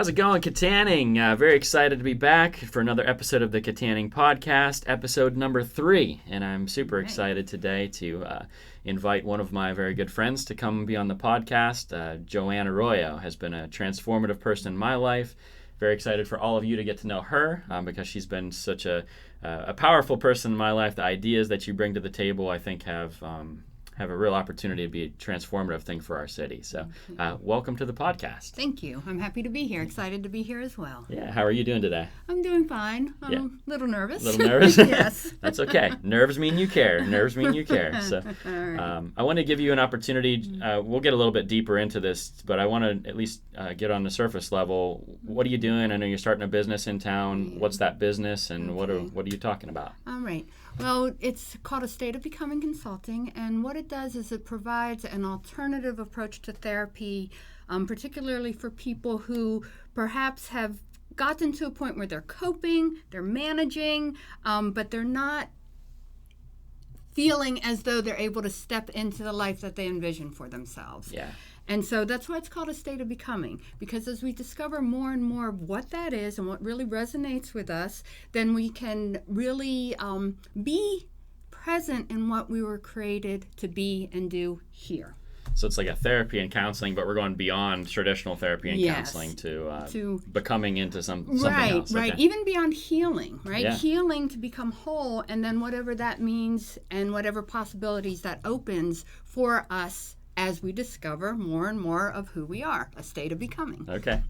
How's it going, Kittanning? Very excited to be back for another episode of the Kittanning Podcast, episode number 3. And I'm super excited today to invite one of my very good friends to come be on the podcast. Joanne Arroyo has been a transformative person in my life. Very excited for all of you to get to know her because she's been such a powerful person in my life. The ideas that you bring to the table, I think, have a real opportunity to be a transformative thing for our city. So welcome to the podcast. Thank you. I'm happy to be here. Excited to be here as well. Yeah. How are you doing today? I'm doing fine. I'm a little nervous. A little nervous? Yes. That's okay. Nerves mean you care. Nerves mean you care. So I want to give you an opportunity. We'll get a little bit deeper into this, but I want to at least get on the surface level. What are you doing? I know you're starting a business in town. What's that business, and what are you talking about? All right. Well, it's called A State of Becoming Consulting, and what it does is it provides an alternative approach to therapy, particularly for people who perhaps have gotten to a point where they're coping, they're managing, but they're not feeling as though they're able to step into the life that they envision for themselves. Yeah. And so that's why it's called A State of Becoming, because as we discover more and more of what that is and what really resonates with us, then we can really be present in what we were created to be and do here. So it's like a therapy and counseling, but we're going beyond traditional therapy and counseling to becoming into something else. Right. Okay. Even beyond healing, right? Yeah. Healing to become whole, and then whatever that means and whatever possibilities that opens for us as we discover more and more of who we are, a state of becoming. Okay.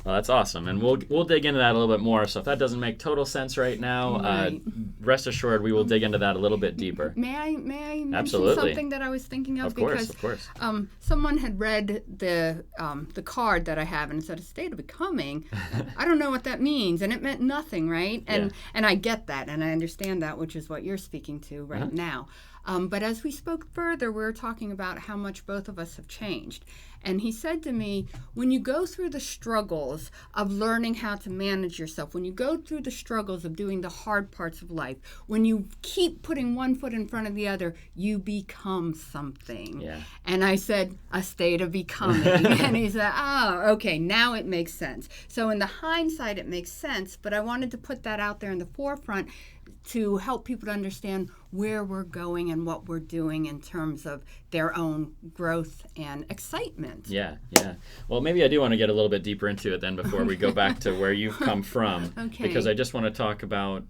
Well, that's awesome. And we'll dig into that a little bit more. So if that doesn't make total sense right now, rest assured we will dig into that a little bit deeper. May I mention Absolutely. something that I was thinking of? Of course. Someone had read the card that I have, and it said a state of becoming. I don't know what that means, and it meant nothing, right? And I get that, and I understand that, which is what you're speaking to right now. But as we spoke further, we were talking about how much both of us have changed. And he said to me, when you go through the struggles of learning how to manage yourself, when you go through the struggles of doing the hard parts of life, when you keep putting one foot in front of the other, you become something. Yeah. And I said, a state of becoming. And he said, oh, okay, now it makes sense. So in the hindsight, it makes sense, but I wanted to put that out there in the forefront to help people to understand where we're going and what we're doing in terms of their own growth and excitement. Yeah. Well, maybe I do want to get a little bit deeper into it then before we go back to where you've come from. Okay. Because I just want to talk about,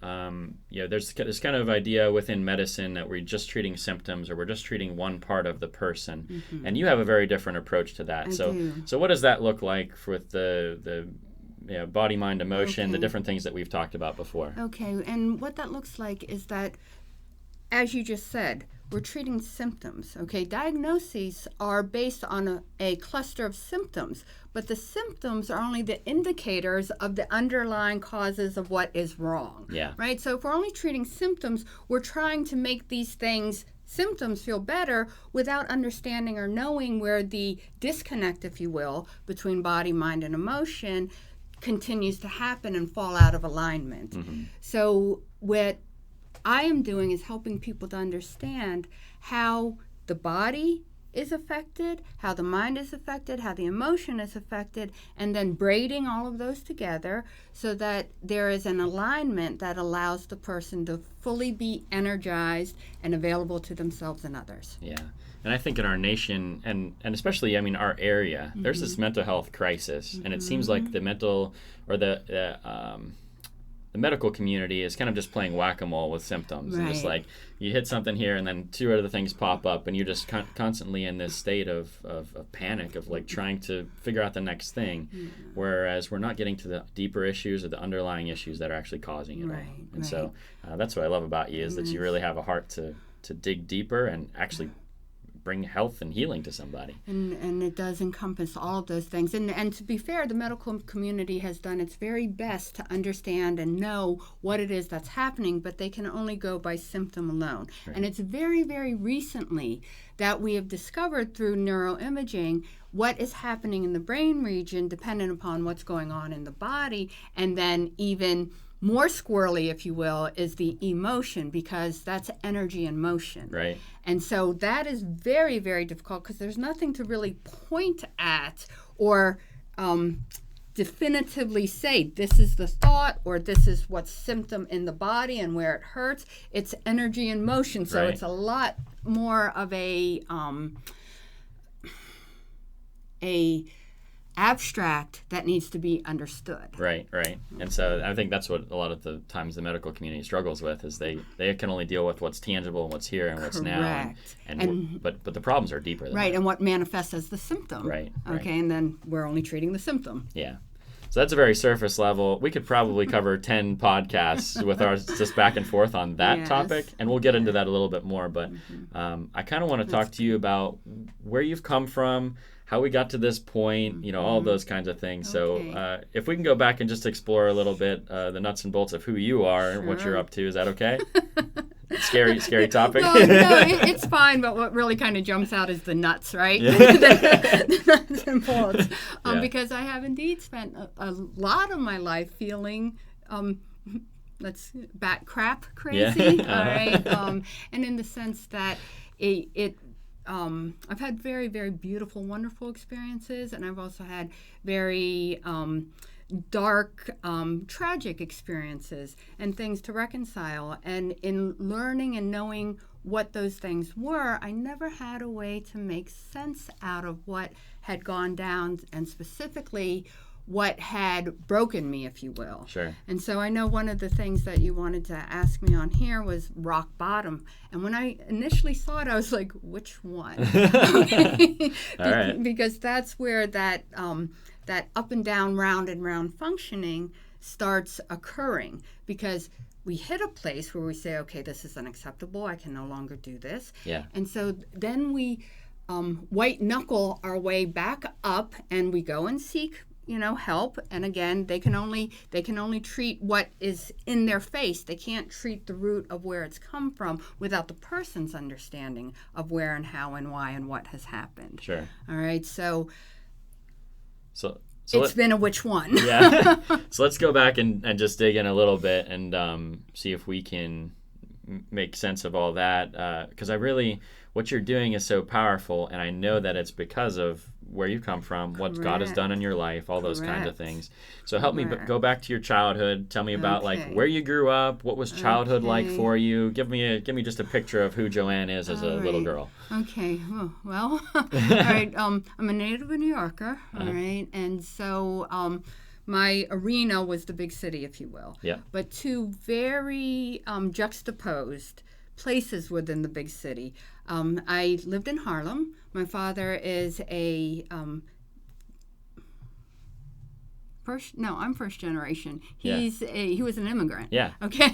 there's this kind of idea within medicine that we're just treating symptoms or we're just treating one part of the person. Mm-hmm. And you have a very different approach to that. I do. So what does that look like with the body, mind, emotion, the different things that we've talked about before? Okay, and what that looks like is that, as you just said, we're treating symptoms, okay? Diagnoses are based on a cluster of symptoms, but the symptoms are only the indicators of the underlying causes of what is wrong, right? So if we're only treating symptoms, we're trying to make these symptoms feel better without understanding or knowing where the disconnect, if you will, between body, mind, and emotion continues to happen and fall out of alignment. Mm-hmm. So what I am doing is helping people to understand how the body is affected, how the mind is affected, how the emotion is affected, and then braiding all of those together so that there is an alignment that allows the person to fully be energized and available to themselves and others. Yeah. And I think in our nation, and especially, our area, there's this mental health crisis, and it seems like the mental or the medical community is kind of just playing whack-a-mole with symptoms. Right. And just like you hit something here, and then 2 other things pop up, and you're just constantly in this state of panic of like trying to figure out the next thing, whereas we're not getting to the deeper issues or the underlying issues that are actually causing it all. And so that's what I love about you is that you really have a heart to dig deeper and actually bring health and healing to somebody. And it does encompass all of those things. And to be fair, the medical community has done its very best to understand and know what it is that's happening, but they can only go by symptom alone. Right. And it's very, very recently that we have discovered through neuroimaging what is happening in the brain region dependent upon what's going on in the body, and then even more squirrely, if you will, is the emotion, because that's energy in motion. Right. And so that is very, very difficult because there's nothing to really point at or definitively say this is the thought or this is what symptom in the body and where it hurts. It's energy and motion, so it's a lot more of a abstract that needs to be understood. Right. And so I think that's what a lot of the times the medical community struggles with, is they can only deal with what's tangible and what's here and what's now. But the problems are deeper than that. And what manifests as the symptom. Right. Okay, and then we're only treating the symptom. Yeah. So that's a very surface level. We could probably cover 10 podcasts with ours just back and forth on that topic, and we'll get into that a little bit more. But I kind of want to talk to you about where you've come from, how we got to this point, all those kinds of things. Okay. So if we can go back and just explore a little bit the nuts and bolts of who you are and what you're up to, is that okay? Scary topic. No, it's fine, but what really kind of jumps out is the nuts, right? Yeah. the nuts and bolts. Because I have indeed spent a lot of my life feeling bat crap crazy, all right? And in the sense that I've had very, very beautiful, wonderful experiences, and I've also had very dark, tragic experiences and things to reconcile. And in learning and knowing what those things were, I never had a way to make sense out of what had gone down, and specifically what had broken me, if you will. Sure. And so I know one of the things that you wanted to ask me on here was rock bottom. And when I initially saw it, I was like, which one? Okay. All right. Because that's where that up and down, round and round functioning starts occurring. Because we hit a place where we say, okay, this is unacceptable. I can no longer do this. Yeah. And so then we white knuckle our way back up, and we go and seek help. And again, they can only treat what is in their face. They can't treat the root of where it's come from without the person's understanding of where and how and why and what has happened. Sure. All right. So So it's been a which one. Yeah. So let's go back and just dig in a little bit and see if we can make sense of all that. Because what you're doing is so powerful, and I know that it's because of where you come from, what God has done in your life, all those kinds of things. So help me go back to your childhood. Tell me about where you grew up. What was childhood like for you? Give me just a picture of who Joanne is as a little girl. Okay. Well, all right. I'm a native New Yorker. All right, and so my arena was the big city, if you will. Yeah. But two very juxtaposed places within the big city. I lived in Harlem. My father is I'm first generation. He was an immigrant. Yeah. Okay.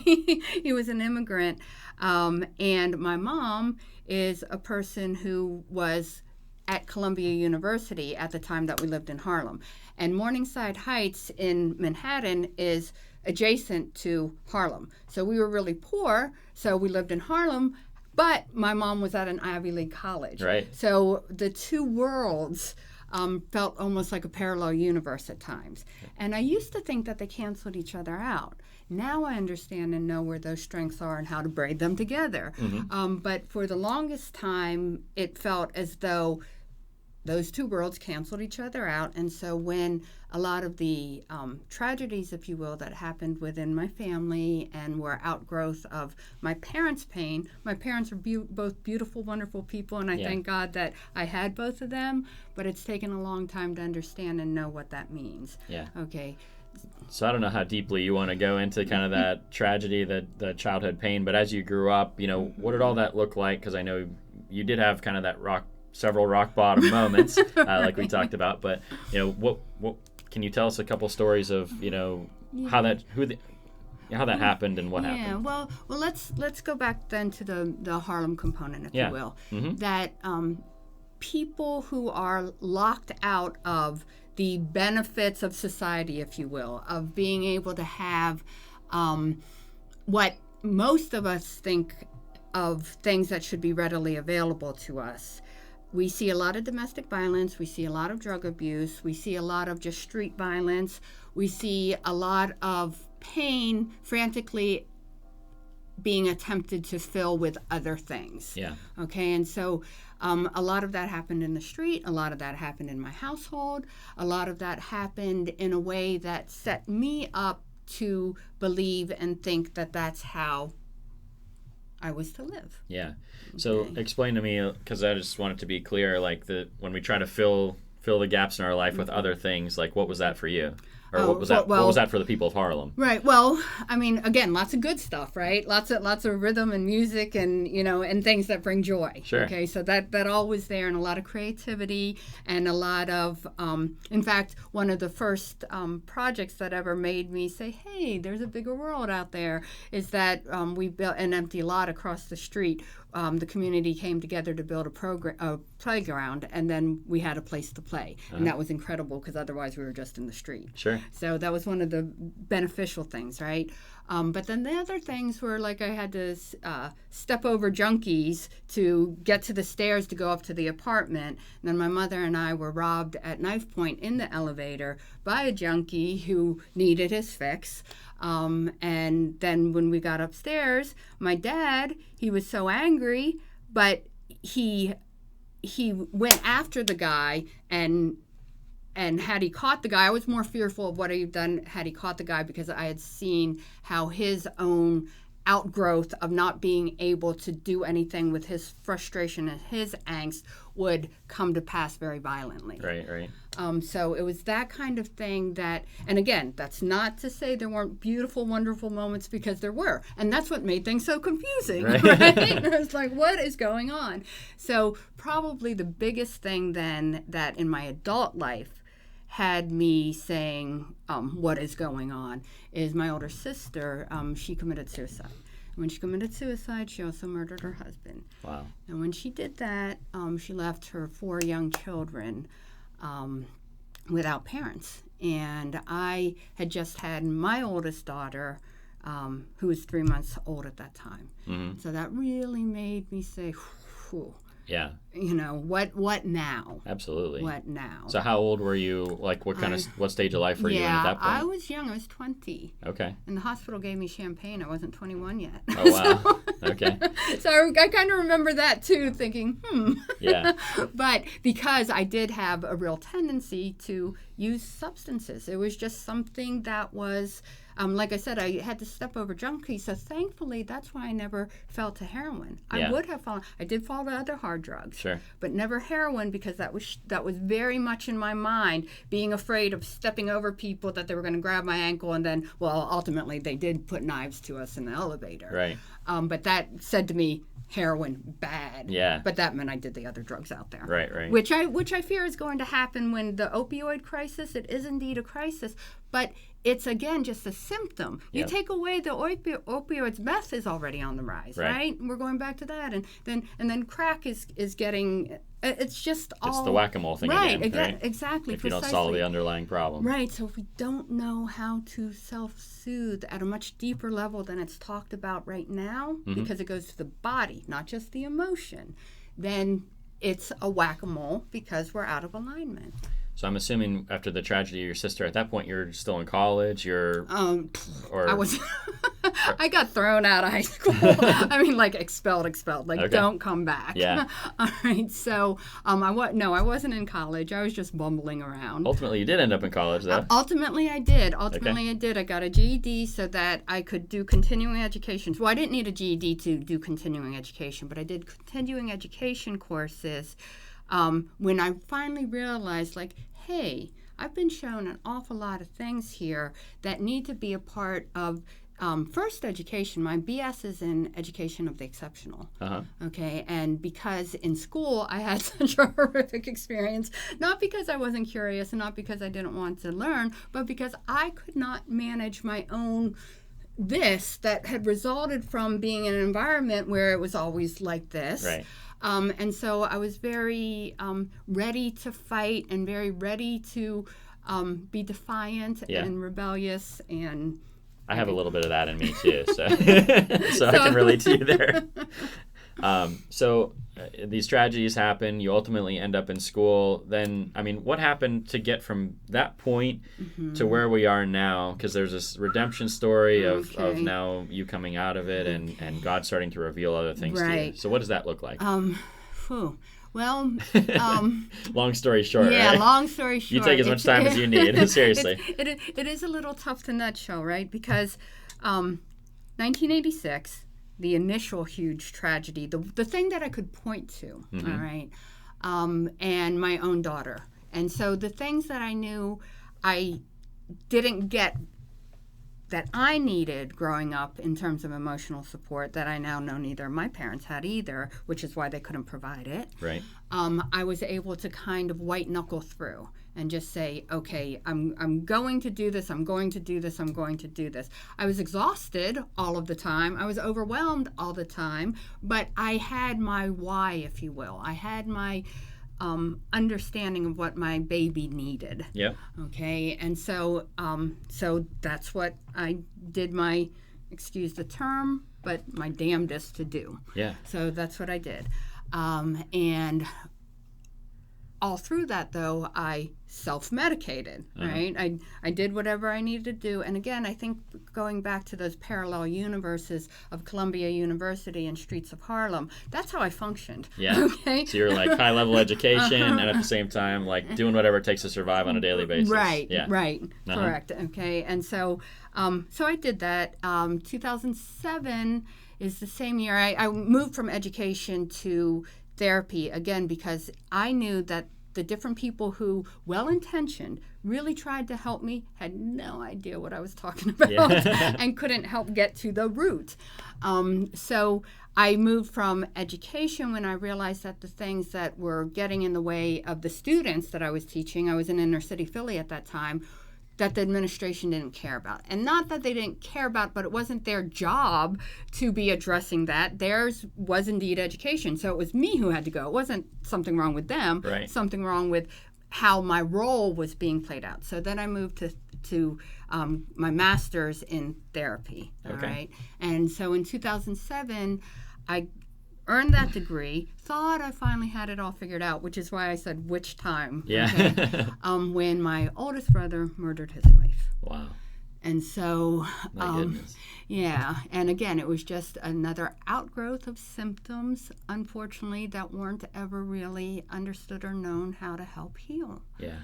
He was an immigrant. And my mom is a person who was at Columbia University at the time that we lived in Harlem. And Morningside Heights in Manhattan is adjacent to Harlem. So we were really poor, so we lived in Harlem, but my mom was at an Ivy League college. Right. So the two worlds felt almost like a parallel universe at times. And I used to think that they canceled each other out. Now I understand and know where those strengths are and how to braid them together. Mm-hmm. But for the longest time, it felt as though those two worlds canceled each other out. And so when a lot of the tragedies, if you will, that happened within my family and were outgrowth of my parents' pain, my parents are both beautiful, wonderful people, and I thank God that I had both of them, but it's taken a long time to understand and know what that means. Yeah. Okay. So I don't know how deeply you want to go into kind of that tragedy, the childhood pain, but as you grew up, what did all that look like? Because I know you did have kind of several rock bottom moments, like we talked about. But what can you tell us a couple stories of how that happened and what happened? Yeah, well, let's go back then to the Harlem component, if you will. Mm-hmm. That people who are locked out of the benefits of society, if you will, of being able to have what most of us think of things that should be readily available to us. We see a lot of domestic violence. We see a lot of drug abuse. We see a lot of just street violence. We see a lot of pain frantically being attempted to fill with other things. Yeah. Okay, and so a lot of that happened in the street. A lot of that happened in my household. A lot of that happened in a way that set me up to believe and think that that's how I was to live. Yeah. So explain to me, because I just want it to be clear, like when we try to fill the gaps in our life with other things, like what was that for you? Or what was that? What was that for the people of Harlem? Right. Well, I mean, again, lots of good stuff, right? Lots of rhythm and music, and and things that bring joy. Sure. Okay. So that all was there, and a lot of creativity, and a lot of, in fact, one of the first projects that ever made me say, "Hey, there's a bigger world out there," is that we built an empty lot across the street. The community came together to build a playground, and then we had a place to play, and that was incredible because otherwise we were just in the street. Sure. So that was one of the beneficial things, right? But then the other things were like I had to step over junkies to get to the stairs to go up to the apartment. And then my mother and I were robbed at knife point in the elevator by a junkie who needed his fix. And then when we got upstairs, my dad, he was so angry, but he went after the guy, and had he caught the guy, I was more fearful of what he'd done had he caught the guy, because I had seen how his own outgrowth of not being able to do anything with his frustration and his angst would come to pass very violently. Right. So it was that kind of thing that, and again, that's not to say there weren't beautiful, wonderful moments, because there were. And that's what made things so confusing, right? It was like, what is going on? So probably the biggest thing then that in my adult life had me saying, what is going on, is my older sister, she committed suicide. When she committed suicide, she also murdered her husband. Wow. And when she did that, she left her 4 young children without parents. And I had just had my oldest daughter, who was 3 months old at that time. Mm-hmm. So that really made me say, whew. Yeah. What now? Absolutely. What now? So how old were you? Like what stage of life were you in at that point? I was young. I was 20. Okay. And the hospital gave me champagne. I wasn't 21 yet. Oh, wow. Okay. So I kind of remember that too, thinking, Yeah. But because I did have a real tendency to use substances, it was just something that was, like I said, I had to step over junkies. So thankfully, that's why I never fell to heroin. Yeah. I would have fallen. I did fall to other hard drugs. Sure. But never heroin, because that was very much in my mind, being afraid of stepping over people, that they were going to grab my ankle, and then, well, ultimately they did put knives to us in the elevator. Right. But that said to me, heroin, bad. Yeah. But that meant I did the other drugs out there. Right. Which I fear is going to happen when the opioid crisis, it is indeed a crisis, but it's, again, just a symptom. You take away the opioids, meth is already on the rise, right? We're going back to that. And then crack is getting, it's just all... It's the whack-a-mole thing again, right? Exactly, if you don't solve the underlying problem. Right, so if we don't know how to self-soothe at a much deeper level than it's talked about right now, because it goes to the body, not just the emotion, then it's a whack-a-mole because we're out of alignment. So I'm assuming after the tragedy of your sister, at that point you're still in college. I was. I got thrown out of high school. I mean, like expelled. Like, don't come back. Yeah. All right. So I wasn't in college. I was just bumbling around. Ultimately, you did end up in college, though. Ultimately, I did. I did. I got a GED so that I could do continuing education. Well, I didn't need a GED to do continuing education, but I did continuing education courses. When I finally realized, like, hey, I've been shown an awful lot of things here that need to be a part of first education. My BS is in education of the exceptional. Uh-huh. Okay, and because in school I had such a horrific experience, not because I wasn't curious and not because I didn't want to learn, but because I could not manage my own that had resulted from being in an environment where it was always like this. Right. And so I was very ready to fight and very ready to be defiant and rebellious. And I have a little bit of that in me too, so I can relate to you there. So these tragedies happen. You ultimately end up in school. Then, I mean, what happened to get from that point to where we are now? Because there's this redemption story of now you coming out of it and God starting to reveal other things to you. So what does that look like? Well, long story short, yeah, right? Long story short. You take as much time as you need, seriously. It is a little tough to nutshell, right? Because 1986, the initial huge tragedy, the thing that I could point to, all right, and my own daughter. And so the things that I knew I didn't get that I needed growing up in terms of emotional support that I now know neither of my parents had either, which is why they couldn't provide it. Right. I was able to kind of white knuckle through and just say, okay, I'm going to do this, I'm going to do this, I'm going to do this. I was exhausted all of the time. I was overwhelmed all the time, but I had my why, if you will. I had my understanding of what my baby needed. Yeah. Okay. And so that's what I did my, excuse the term, but my damnedest to do. Yeah. So that's what I did. And all through that, though, I self-medicated, right? I did whatever I needed to do. And again, I think going back to those parallel universes of Columbia University and Streets of Harlem, that's how I functioned. Yeah. Okay. So you're like high-level education and at the same time, like doing whatever it takes to survive on a daily basis. Right. Yeah. Right. Correct. Okay. And so I did that. 2007 is the same year I moved from education to therapy, again, because I knew that the different people who, well-intentioned, really tried to help me had no idea what I was talking about and couldn't help get to the root. So I moved from education when I realized that the things that were getting in the way of the students that I was teaching, I was in inner city Philly at that time, that the administration didn't care about. And not that they didn't care about, but it wasn't their job to be addressing that. Theirs was indeed education. So it was me who had to go. It wasn't something wrong with them, something wrong with how my role was being played out. So then I moved to my master's in therapy, all right? And so in 2007, I earned that degree, thought I finally had it all figured out, which is why I said which time. Yeah. Okay? When my oldest brother murdered his wife. Wow. And so, My goodness. Yeah, and again, it was just another outgrowth of symptoms, unfortunately, that weren't ever really understood or known how to help heal. Yeah.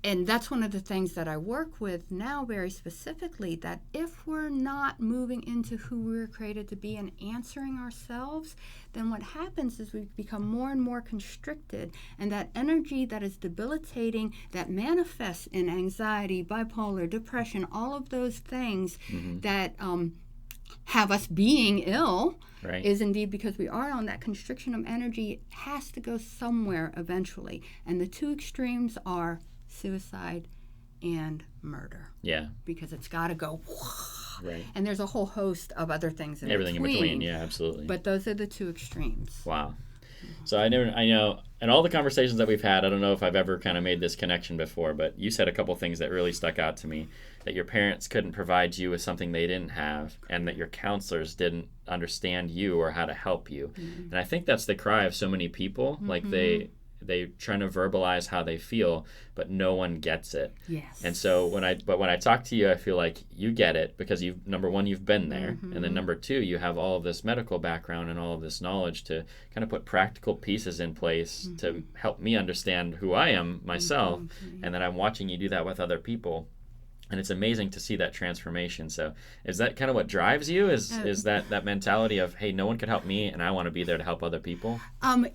And that's one of the things that I work with now very specifically, that if we're not moving into who we were created to be and answering ourselves, then what happens is we become more and more constricted, and that energy that is debilitating, that manifests in anxiety, bipolar, depression, all of those things that have us being ill is indeed because we are on that constriction of energy. It has to go somewhere eventually. And the two extremes are suicide and murder. Yeah. Because it's got to go. Right. And there's a whole host of other things in Everything between. in between, yeah, absolutely. But those are the two extremes. Wow. So I know, in all the conversations that we've had, I don't know if I've ever kind of made this connection before, but you said a couple things that really stuck out to me, that your parents couldn't provide you with something they didn't have, and that your counselors didn't understand you or how to help you. And I think that's the cry of so many people, like they trying to verbalize how they feel, but no one gets it. Yes. And so when I talk to you, I feel like you get it because number one, you've been there, and then number two, you have all of this medical background and all of this knowledge to kind of put practical pieces in place to help me understand who I am myself, and then I'm watching you do that with other people. And it's amazing to see that transformation. So is that kind of what drives you? Is that mentality of, hey, no one could help me and I want to be there to help other people?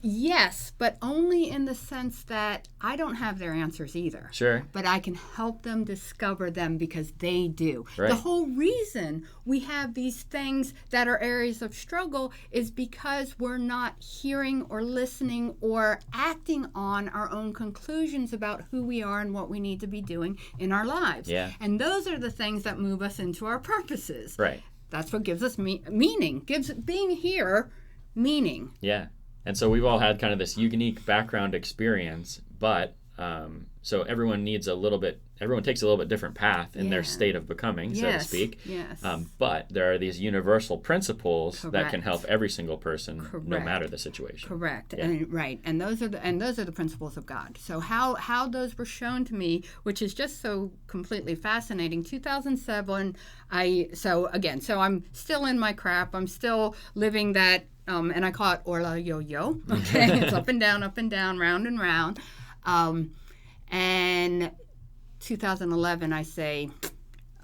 Yes, but only in the sense that I don't have their answers either. Sure. But I can help them discover them because they do. Right. The whole reason we have these things that are areas of struggle is because we're not hearing or listening or acting on our own conclusions about who we are and what we need to be doing in our lives. Yeah. And those are the things that move us into our purposes. Right. That's what gives us meaning, gives being here meaning. Yeah. And so we've all had kind of this unique background experience, but so everyone needs a little bit everyone takes a little bit different path in their state of becoming, so to speak. Yes. But there are these universal principles that can help every single person, no matter the situation. Correct. Yeah. And those are the principles of God. So how those were shown to me, which is just so completely fascinating. 2007, so I'm still in my crap. I'm still living that, and I call it Orla yo-yo. Okay, it's up and down, round and round. And 2011, I say,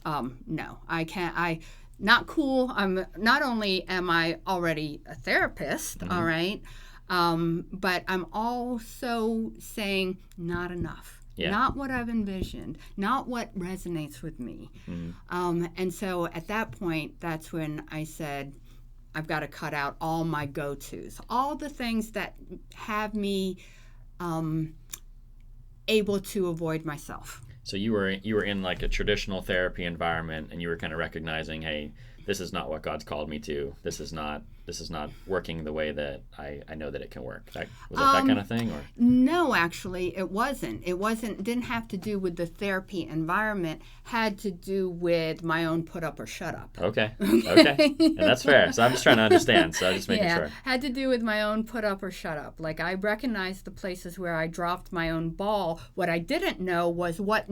no, I can't. Not cool. Not only am I already a therapist, all right, but I'm also saying not enough. Yeah. Not what I've envisioned, not what resonates with me. And so at that point, that's when I said, I've got to cut out all my go-tos, all the things that have me able to avoid myself. So you were in like a traditional therapy environment, and you were kind of recognizing, hey, this is not what God's called me to. This is not working the way that I know that it can work. Was it that kind of thing? Or? No, actually, it wasn't. Didn't have to do with the therapy environment. Had to do with my own put up or shut up. Okay. And that's fair. So I'm just trying to understand. So I'm just making sure. Had to do with my own put up or shut up. Like, I recognized the places where I dropped my own ball. What I didn't know was what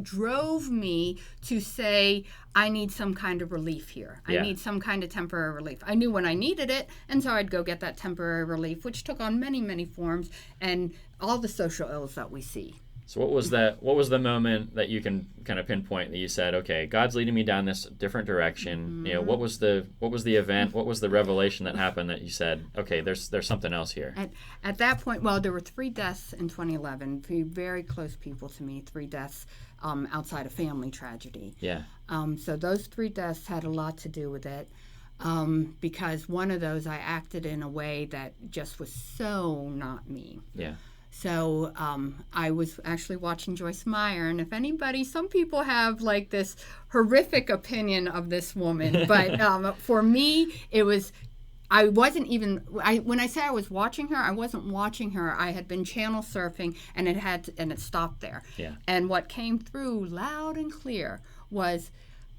drove me to say, I need some kind of relief here. I need some kind of temporary relief. I knew when I needed it, and so I'd go get that temporary relief, which took on many, many forms, and all the social ills that we see. So what was the moment that you can kind of pinpoint that you said, okay, God's leading me down this different direction? You know, what was the event? What was the revelation that happened that you said, okay, there's something else here? At that point, well, there were 3 deaths in 2011, 3 very close people to me, 3 deaths outside of family tragedy. Yeah. So those 3 deaths had a lot to do with it. Because one of those I acted in a way that just was so not me. Yeah. So I was actually watching Joyce Meyer, and some people have like this horrific opinion of this woman, but for me, I wasn't even, when I say I was watching her, I wasn't watching her. I had been channel surfing, and it stopped there. Yeah. And what came through loud and clear was,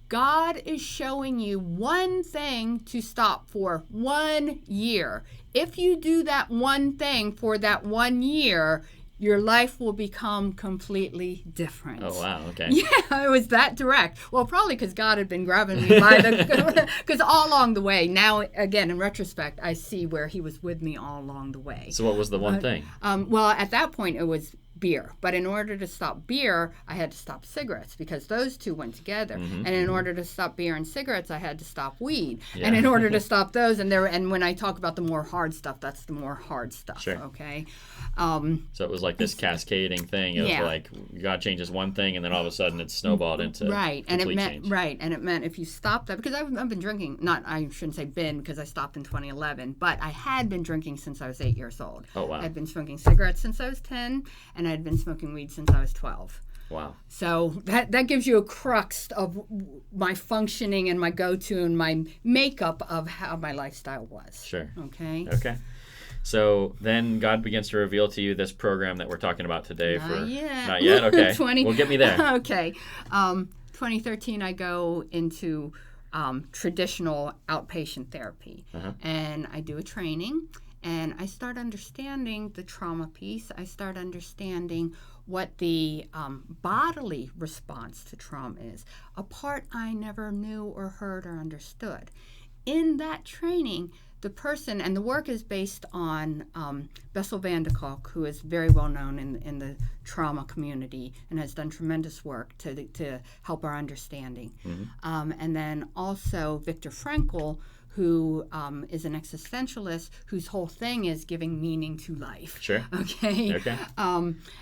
God is showing you one thing to stop for 1 year. If you do that one thing for that 1 year, your life will become completely different. Oh, wow, okay. Yeah, it was that direct. Well, probably because God had been grabbing me by because all along the way, now, again, in retrospect, I see where he was with me all along the way. So what was the one thing? Well, at that point, it was beer. But in order to stop beer, I had to stop cigarettes because those two went together. And in order to stop beer and cigarettes, I had to stop weed. Yeah. And in order to stop those, and when I talk about the more hard stuff, that's the more hard stuff. Sure. Okay. So it was like this cascading thing. It was like God changes one thing, and then all of a sudden it's snowballed into complete change. Right. And it meant if you stop that, because I've been drinking. I shouldn't say been, because I stopped in 2011, but I had been drinking since I was 8 years old. Oh wow. I'd been smoking cigarettes since I was 10, and I'd been smoking weed since I was 12. Wow. So that gives you a crux of my functioning and my go-to and my makeup of how my lifestyle was. Sure. Okay. So then God begins to reveal to you this program that we're talking about today. Not yet. Okay. Well, get me there. Okay. 2013, I go into traditional outpatient therapy. And I do a training. And I start understanding the trauma piece. I start understanding what the bodily response to trauma is, a part I never knew or heard or understood. In that training, the person, and the work is based on Bessel van der Kolk, who is very well known in the trauma community and has done tremendous work to help our understanding. And then also Viktor Frankl, who is an existentialist whose whole thing is giving meaning to life. Sure. Okay.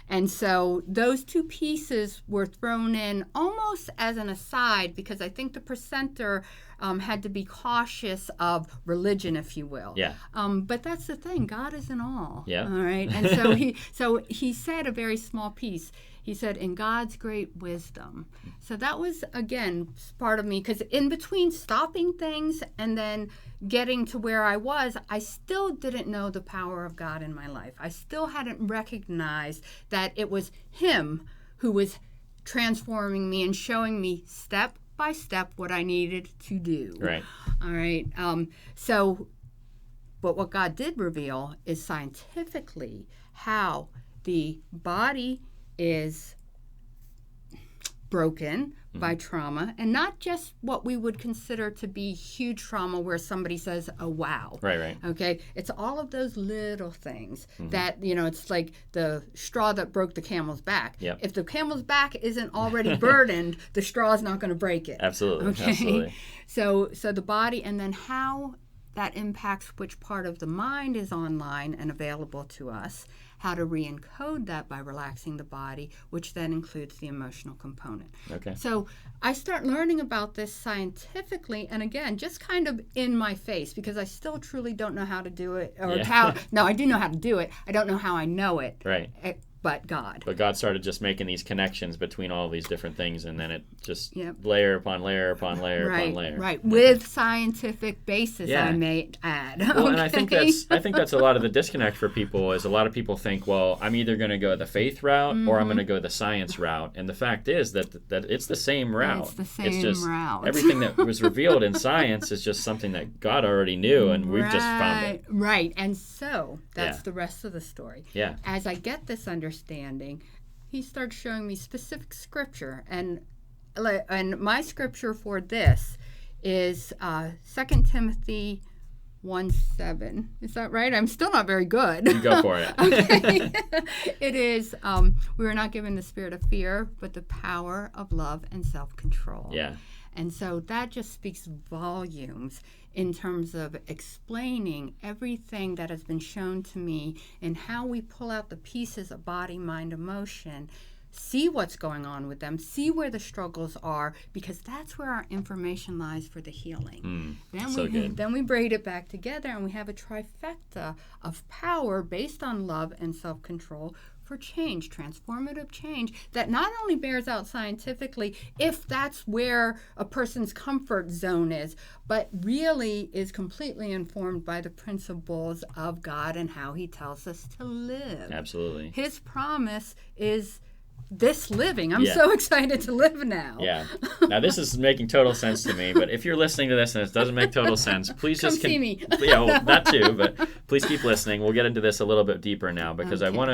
And so those two pieces were thrown in almost as an aside because I think the presenter had to be cautious of religion, if you will. Yeah. But that's the thing. God is in all. Yeah. All right. And so he said a very small piece. He said, in God's great wisdom. So that was, again, part of me, because in between stopping things and then getting to where I was, I still didn't know the power of God in my life. I still hadn't recognized that it was him who was transforming me and showing me step by step what I needed to do. Right. All right. But what God did reveal is scientifically how the body is broken by trauma, and not just what we would consider to be huge trauma where somebody says, oh, wow. Right. Okay? It's all of those little things that, it's like the straw that broke the camel's back. Yep. If the camel's back isn't already burdened, the straw is not going to break it. Absolutely. Okay? Absolutely. So the body, and then how that impacts which part of the mind is online and available to us, how to re-encode that by relaxing the body, which then includes the emotional component. Okay. So I start learning about this scientifically, and again, just kind of in my face, because I still truly don't know how to do it, or I do know how to do it. I don't know how I know it. Right. But God. But God started just making these connections between all these different things, and then it just layer upon layer upon layer upon layer. Right, with scientific basis, I may add. Well, and I think that's a lot of the disconnect for people. Is a lot of people think, well, I'm either going to go the faith route or I'm going to go the science route, and the fact is that it's the same route. It's the same route. Everything that was revealed in science is just something that God already knew, and we've just found it. Right, and so that's the rest of the story. Yeah. As I get this understanding, he starts showing me specific scripture, and my scripture for this is 2 Timothy 1:7. Is that right? I'm still not very good. You go for it. Okay. It is, we are not given the spirit of fear, but the power of love and self-control. Yeah. And so that just speaks volumes in terms of explaining everything that has been shown to me and how we pull out the pieces of body, mind, emotion, see what's going on with them, see where the struggles are, because that's where our information lies for the healing. Then we braid it back together, and we have a trifecta of power based on love and self-control for change, transformative change, that not only bears out scientifically, if that's where a person's comfort zone is, but really is completely informed by the principles of God and how he tells us to live. Absolutely. His promise is this living. I'm so excited to live now. Yeah. Now, this is making total sense to me, but if you're listening to this and it doesn't make total sense, please just see me. Yeah, well, that too, but please keep listening. We'll get into this a little bit deeper now, because I want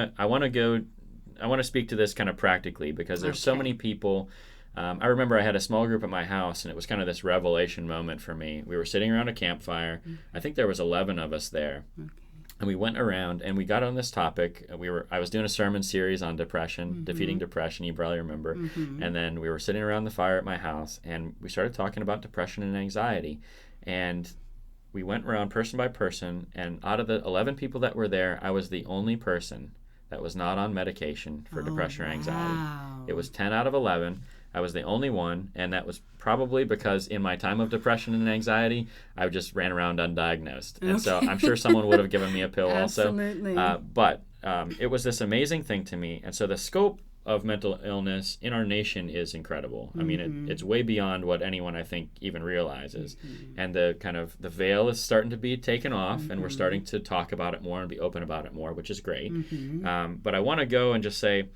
to speak to this kind of practically, because there's so many people. I remember I had a small group at my house, and it was kind of this revelation moment for me. We were sitting around a campfire. I think there was 11 of us there. And we went around and we got on this topic. I was doing a sermon series on depression, defeating depression, you probably remember. And then we were sitting around the fire at my house, and we started talking about depression and anxiety. And we went around person by person, and out of the 11 people that were there, I was the only person that was not on medication for depression or anxiety. It was 10 out of 11. I was the only one, and that was probably because in my time of depression and anxiety, I just ran around undiagnosed. And so I'm sure someone would have given me a pill Absolutely. also. But it was this amazing thing to me. And so the scope of mental illness in our nation is incredible. I mean, it's way beyond what anyone, I think, even realizes. And the veil is starting to be taken off, and we're starting to talk about it more and be open about it more, which is great. But I want to go and just say,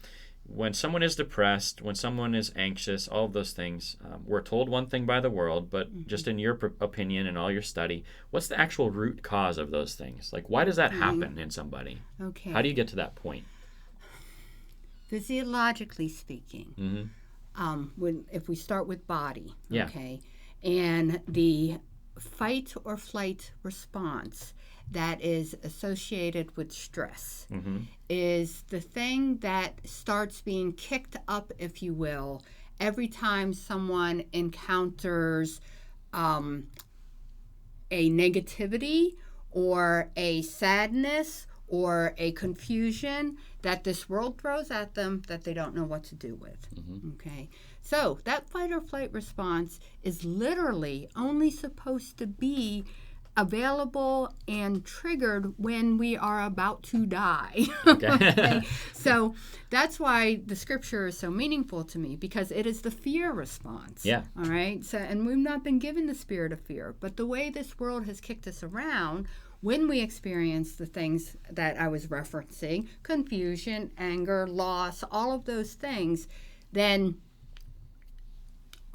when someone is depressed, when someone is anxious, all of those things, we're told one thing by the world, but just in your opinion and all your study, what's the actual root cause of those things? Like, why does that happen in somebody? Okay. How do you get to that point? Physiologically speaking, if we start with body, Yeah. okay, and the fight or flight response that is associated with stress is the thing that starts being kicked up, if you will, every time someone encounters a negativity or a sadness or a confusion that this world throws at them that they don't know what to do with. Okay, so that fight or flight response is literally only supposed to be available and triggered when we are about to die. Okay. So that's why the scripture is so meaningful to me, because it is the fear response. Yeah. All right. So, and we've not been given the spirit of fear, but the way this world has kicked us around, when we experience the things that I was referencing, confusion, anger, loss, all of those things, then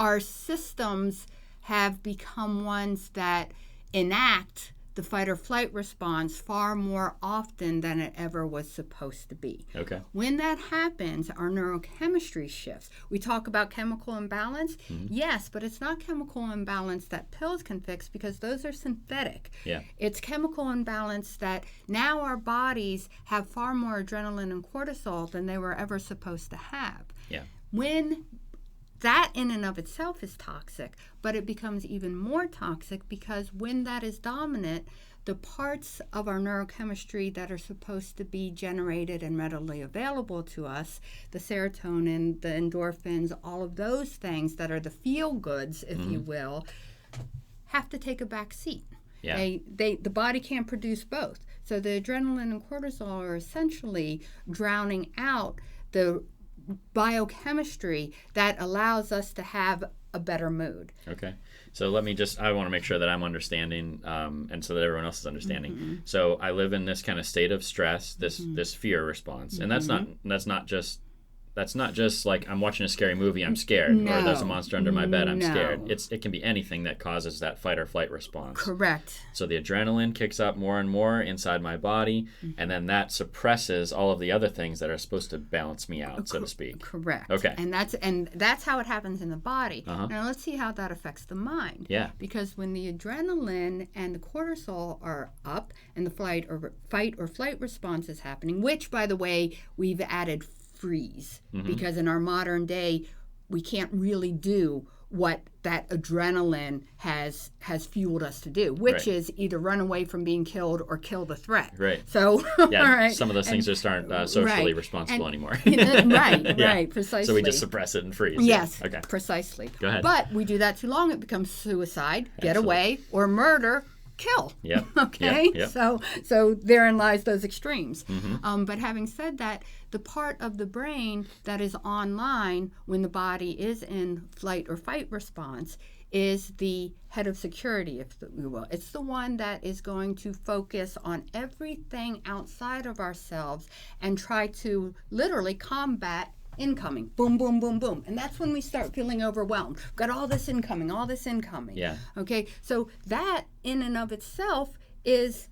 our systems have become ones that enact the fight or flight response far more often than it ever was supposed to be. Okay. When that happens, our neurochemistry shifts. We talk about chemical imbalance. Yes, but it's not chemical imbalance that pills can fix, because those are synthetic. Yeah. It's chemical imbalance that now our bodies have far more adrenaline and cortisol than they were ever supposed to have. Yeah. When that in and of itself is toxic, but it becomes even more toxic because when that is dominant, the parts of our neurochemistry that are supposed to be generated and readily available to us, the serotonin, the endorphins, all of those things that are the feel goods, if you will, have to take a back seat. Yeah. The body can't produce both. So the adrenaline and cortisol are essentially drowning out the biochemistry that allows us to have a better mood. Okay. So I want to make sure that I'm understanding, and so that everyone else is understanding. So I live in this kind of state of stress, this fear response, and that's not just like I'm watching a scary movie, I'm scared, or there's a monster under my bed, I'm scared. It can be anything that causes that fight or flight response. Correct. So the adrenaline kicks up more and more inside my body, and then that suppresses all of the other things that are supposed to balance me out, so to speak. Correct. Okay. And that's how it happens in the body. Now let's see how that affects the mind. Yeah. Because when the adrenaline and the cortisol are up and the fight or flight response is happening, which, by the way, we've added freeze, because in our modern day we can't really do what that adrenaline has fueled us to do, which is either run away from being killed or kill the threat. Right. So yeah, all right. Some of those things just aren't socially responsible anymore. Right, precisely. So we just suppress it and freeze. Yes, Okay. Precisely. Go ahead. But we do that too long, it becomes suicide, getaway, or murder, kill. Yep. Okay. Yep. So therein lies those extremes. But having said that, the part of the brain that is online when the body is in flight or fight response is the head of security, if we will. It's the one that is going to focus on everything outside of ourselves and try to literally combat incoming. Boom, boom, boom, boom. And that's when we start feeling overwhelmed. We've got all this incoming. Yeah. Okay, so that in and of itself is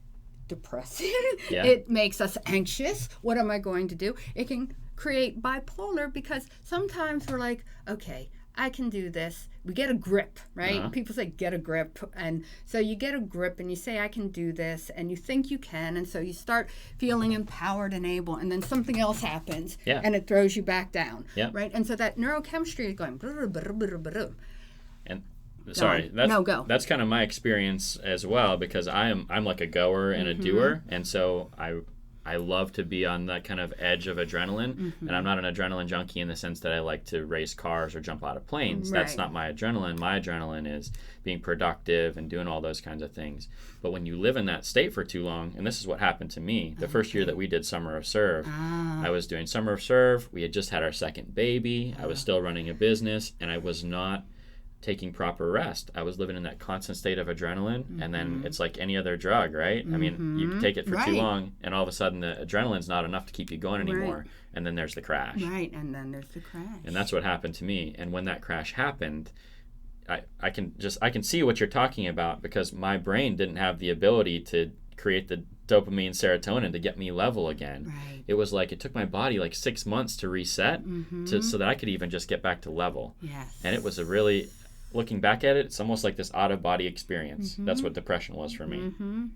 depressing. Yeah. It makes us anxious. What am I going to do? It can create bipolar, because sometimes we're like, okay, I can do this. We get a grip, right? People say get a grip. And so you get a grip and you say, I can do this. And you think you can. And so you start feeling empowered and able. And then something else happens. Yeah. And it throws you back down. Yeah. Right? And so that neurochemistry is going. And sorry, go. That's kind of my experience as well, because I'm like a goer and a doer. And so I love to be on that kind of edge of adrenaline, and I'm not an adrenaline junkie in the sense that I like to race cars or jump out of planes. Right. That's not my adrenaline. My adrenaline is being productive and doing all those kinds of things. But when you live in that state for too long, and this is what happened to me, the first year that we did Summer of Serve, I was doing Summer of Serve. We had just had our second baby. I was still running a business, and I was not taking proper rest. I was living in that constant state of adrenaline, and then it's like any other drug, right? I mean, you can take it for too long, and all of a sudden the adrenaline's not enough to keep you going anymore, and then there's the crash. Right, and then there's the crash. And that's what happened to me. And when that crash happened, I can see what you're talking about, because my brain didn't have the ability to create the dopamine, serotonin to get me level again. Right. It was like it took my body like 6 months to reset so that I could even just get back to level. Yes. And it was a really, looking back at it, it's almost like this out-of-body experience. That's what depression was for me.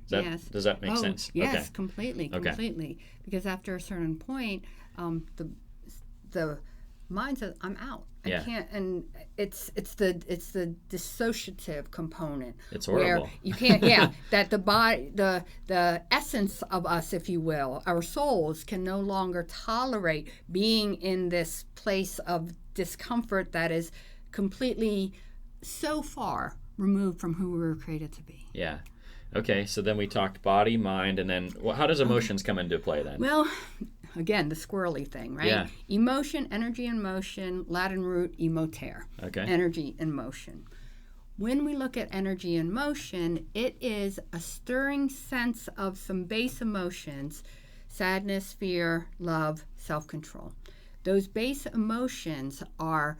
Yes. Does that make sense? Yes, Okay. completely. Because after a certain point, the mind says, I'm out. I can't, and it's the dissociative component. It's horrible. Where you can't, that the body, the essence of us, if you will, our souls can no longer tolerate being in this place of discomfort that is completely so far removed from who we were created to be. Yeah. Okay, so then we talked body, mind, and then how does emotions come into play then? Well, again, the squirrely thing, right? Yeah. Emotion, energy and motion, Latin root emotere. Okay. Energy and motion. When we look at energy and motion, it is a stirring sense of some base emotions: sadness, fear, love, self-control. Those base emotions are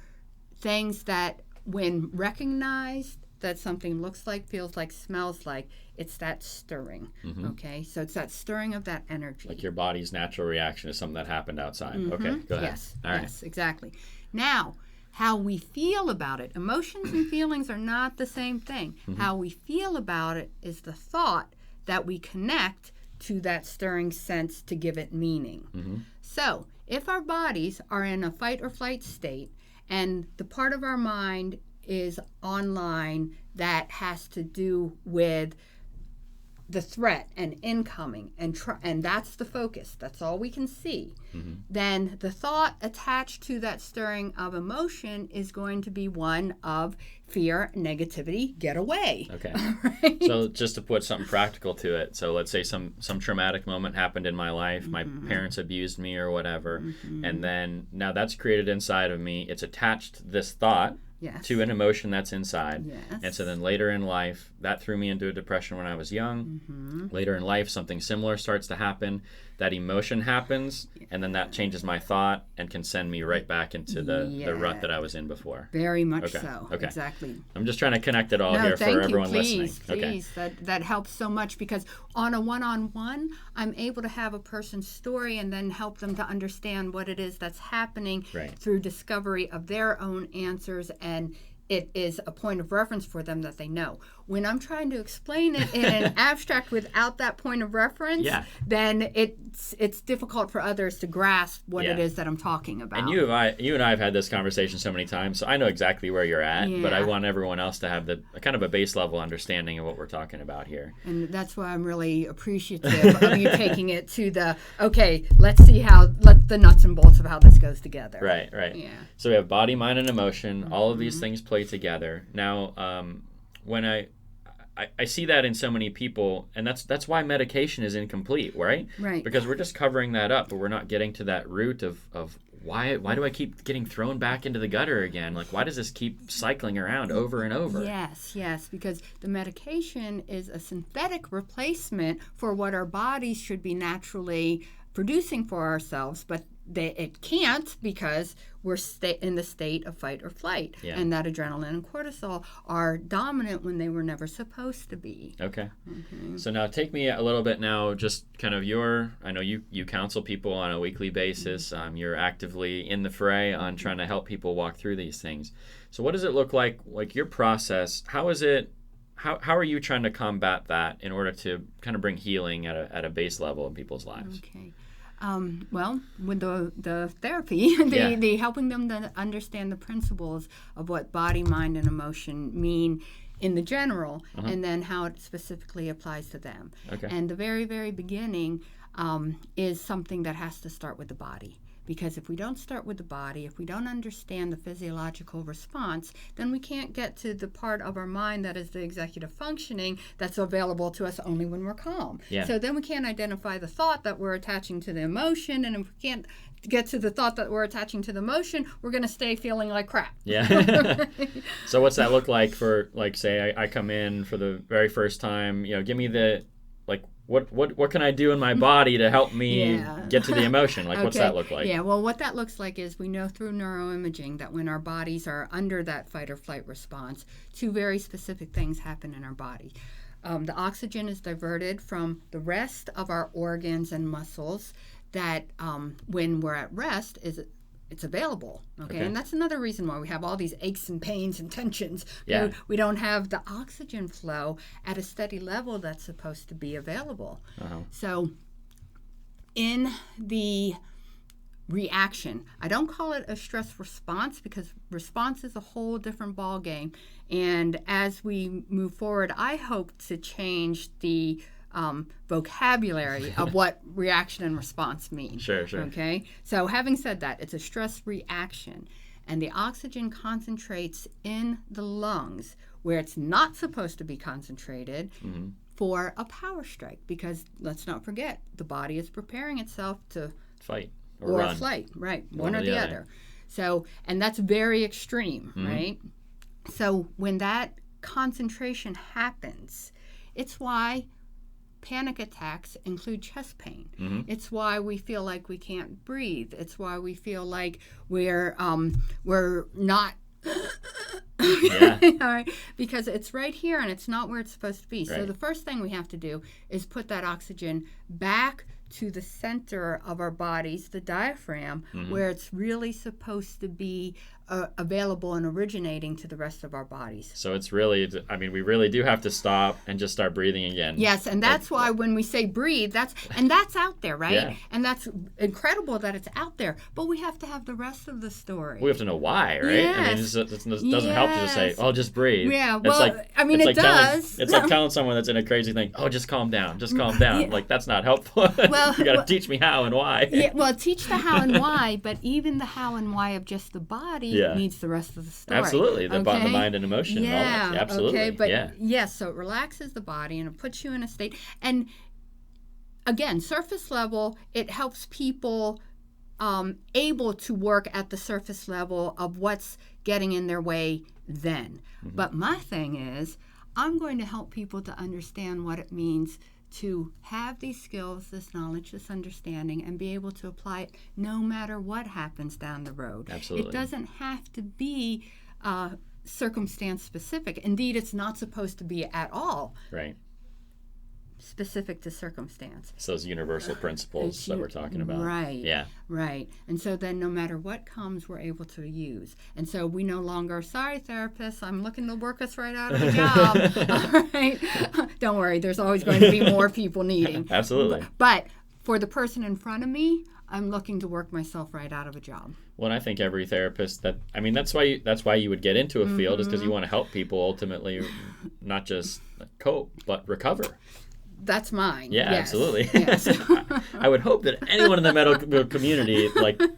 things that when recognized that something looks like, feels like, smells like, it's that stirring, okay? So it's that stirring of that energy. Like your body's natural reaction to something that happened outside. Okay, go ahead. Yes, All right. yes, exactly. Now, how we feel about it, emotions and feelings are not the same thing. How we feel about it is the thought that we connect to that stirring sense to give it meaning. So if our bodies are in a fight or flight state and the part of our mind is online that has to do with the threat and incoming and that's the focus, that's all we can see, then the thought attached to that stirring of emotion is going to be one of fear, negativity, get away. Okay. Right? So just to put something practical to it, so let's say some traumatic moment happened in my life, my parents abused me or whatever, and then now that's created inside of me, it's attached this thought to an emotion that's inside. And so then later in life, that threw me into a depression when I was young. Later in life, something similar starts to happen. That emotion happens, and then that changes my thought and can send me right back into the rut that I was in before. Very much so. Okay. Exactly. I'm just trying to connect it all here for everyone listening. Please. That helps so much because on a one-on-one, I'm able to have a person's story and then help them to understand what it is that's happening through discovery of their own answers, and it is a point of reference for them that they know. When I'm trying to explain it in an abstract without that point of reference, then it's difficult for others to grasp what it is that I'm talking about. And you and I have had this conversation so many times, so I know exactly where you're at, but I want everyone else to have the kind of a base level understanding of what we're talking about here. And that's why I'm really appreciative of you taking it to the, okay, let's see let the nuts and bolts of how this goes together. Right. Yeah. So we have body, mind, and emotion. All of these things play together. Now, when I see that in so many people, and that's why medication is incomplete, right? Right. Because we're just covering that up, but we're not getting to that root of why do I keep getting thrown back into the gutter again? Like, why does this keep cycling around over and over? Yes, because the medication is a synthetic replacement for what our bodies should be naturally producing for ourselves, but it can't because we're in the state of fight or flight, and that adrenaline and cortisol are dominant when they were never supposed to be. Okay. So now take me a little bit now, just kind of I know you counsel people on a weekly basis. You're actively in the fray on trying to help people walk through these things. So what does it look like your process? How is it? How are you trying to combat that in order to kind of bring healing at a base level in people's lives? Okay. Well, with the therapy, the helping them to understand the principles of what body, mind, and emotion mean in the general, and then how it specifically applies to them. Okay. And the very, very beginning is something that has to start with the body. Because if we don't start with the body, if we don't understand the physiological response, then we can't get to the part of our mind that is the executive functioning that's available to us only when we're calm. Yeah. So then we can't identify the thought that we're attaching to the emotion, and if we can't get to the thought that we're attaching to the emotion, we're going to stay feeling like crap. Yeah. So what's that look like for, like, say I come in for the very first time, give me the, like, what can I do in my body to help me get to the emotion? Like, what's that look like? Yeah, well, what that looks like is we know through neuroimaging that when our bodies are under that fight or flight response, two very specific things happen in our body. The oxygen is diverted from the rest of our organs and muscles that when we're at rest it's available, okay? And that's another reason why we have all these aches and pains and tensions. Yeah. We don't have the oxygen flow at a steady level that's supposed to be available. So in the reaction, I don't call it a stress response because response is a whole different ball game. And as we move forward, I hope to change the vocabulary of what reaction and response mean. Sure. Okay? So having said that, it's a stress reaction. And the oxygen concentrates in the lungs where it's not supposed to be concentrated for a power strike. Because let's not forget, the body is preparing itself to fight or run. Flight, right? One or the other. So, and that's very extreme, right? So when that concentration happens, it's why panic attacks include chest pain. It's why we feel like we can't breathe. It's why we feel like we're not Yeah. All right, because it's right here and it's not where it's supposed to be. So Right. the first thing we have to do is put that oxygen back to the center of our bodies, the diaphragm, where it's really supposed to be available and originating to the rest of our bodies. So it's really, I mean, we really do have to stop and just start breathing again. Yes, and that's why when we say breathe, that's out there, right? Yeah. And that's incredible that it's out there, but we have to have the rest of the story. We have to know why, right? Yes. I mean, it doesn't help to just say, "Oh, just breathe." Yeah, It's well, like, I mean, it's it like does. It's like telling someone that's in a crazy thing, "Oh, just calm down, just calm down." Yeah. Like, that's not helpful. Well, You got to teach me how and why. Yeah, well, teach the how and why, but even the how and why of just the body needs the rest of the story. Absolutely, the okay? mind and emotion and all that. Absolutely, okay, but yeah. yes, so it relaxes the body and it puts you in a state. And again, surface level, it helps people able to work at the surface level of what's getting in their way then. But my thing is, I'm going to help people to understand what it means to have these skills, this knowledge, this understanding, and be able to apply it no matter what happens down the road. Absolutely. It doesn't have to be circumstance specific. Indeed, it's not supposed to be at all Right. specific to circumstance. It's those universal principles that we're talking about. Right. Yeah. Right. And so then no matter what comes, we're able to use. And so we no longer, sorry, therapists, I'm looking to work us right out of a job. All right. Don't worry, there's always going to be more people needing. Absolutely. But for the person in front of me, I'm looking to work myself right out of a job. Well, and I think every therapist that's why you would get into a field is because you want to help people ultimately not just cope, but recover. That's mine. Yeah, yes. absolutely. Yes. I would hope that anyone in the medical community,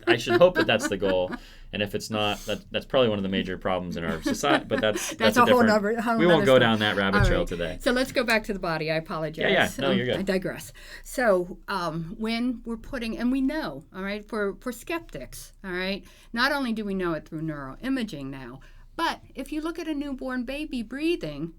I should hope that that's the goal. And if it's not, that's probably one of the major problems in our society. But that's a whole different. whole we won't go story. down that rabbit All trail right. today. So let's go back to the body. I apologize. Yeah. No, you're good. I digress. So when we're putting, and we know, all right, for skeptics, all right, not only do we know it through neuroimaging now, but if you look at a newborn baby breathing,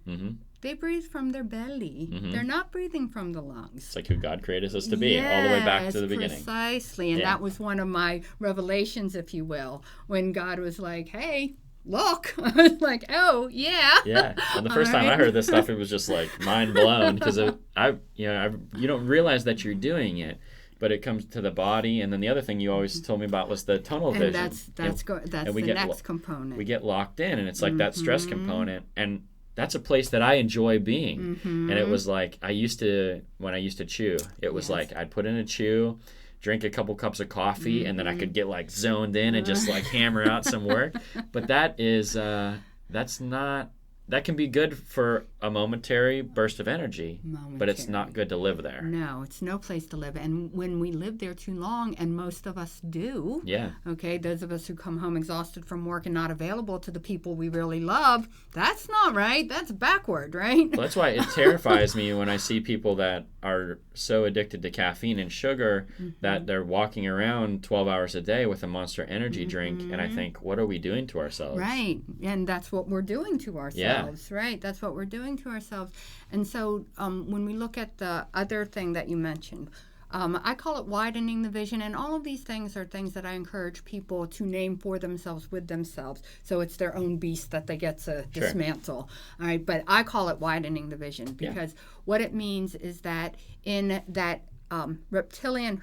they breathe from their belly. They're not breathing from the lungs. It's like who God created us to be, all the way back to the beginning. Precisely. And that was one of my revelations, if you will, when God was like, hey, look. I was like, oh, yeah. Yeah. And the first time I heard this stuff, it was just like mind blown because you don't realize that you're doing it. But it comes to the body, and then the other thing you always told me about was the tunnel vision. And that's the next component. We get locked in, and it's like that stress component, and that's a place that I enjoy being. And it was like when I used to chew, it was like I'd put in a chew, drink a couple cups of coffee, and then I could get like zoned in and just like hammer out some work. But that can be good for a momentary burst of energy, but it's not good to live there. No, it's no place to live. And when we live there too long, and most of us do, okay, those of us who come home exhausted from work and not available to the people we really love, that's not right. That's backward, right? Well, that's why it terrifies me when I see people that are so addicted to caffeine and sugar that they're walking around 12 hours a day with a Monster Energy drink, and I think, what are we doing to ourselves? Right, and that's what we're doing to ourselves, right? That's what we're doing to ourselves. And so when we look at the other thing that you mentioned, I call it widening the vision, and all of these things are things that I encourage people to name for themselves with themselves. So it's their own beast that they get to dismantle. All right, but I call it widening the vision because what it means is that in that reptilian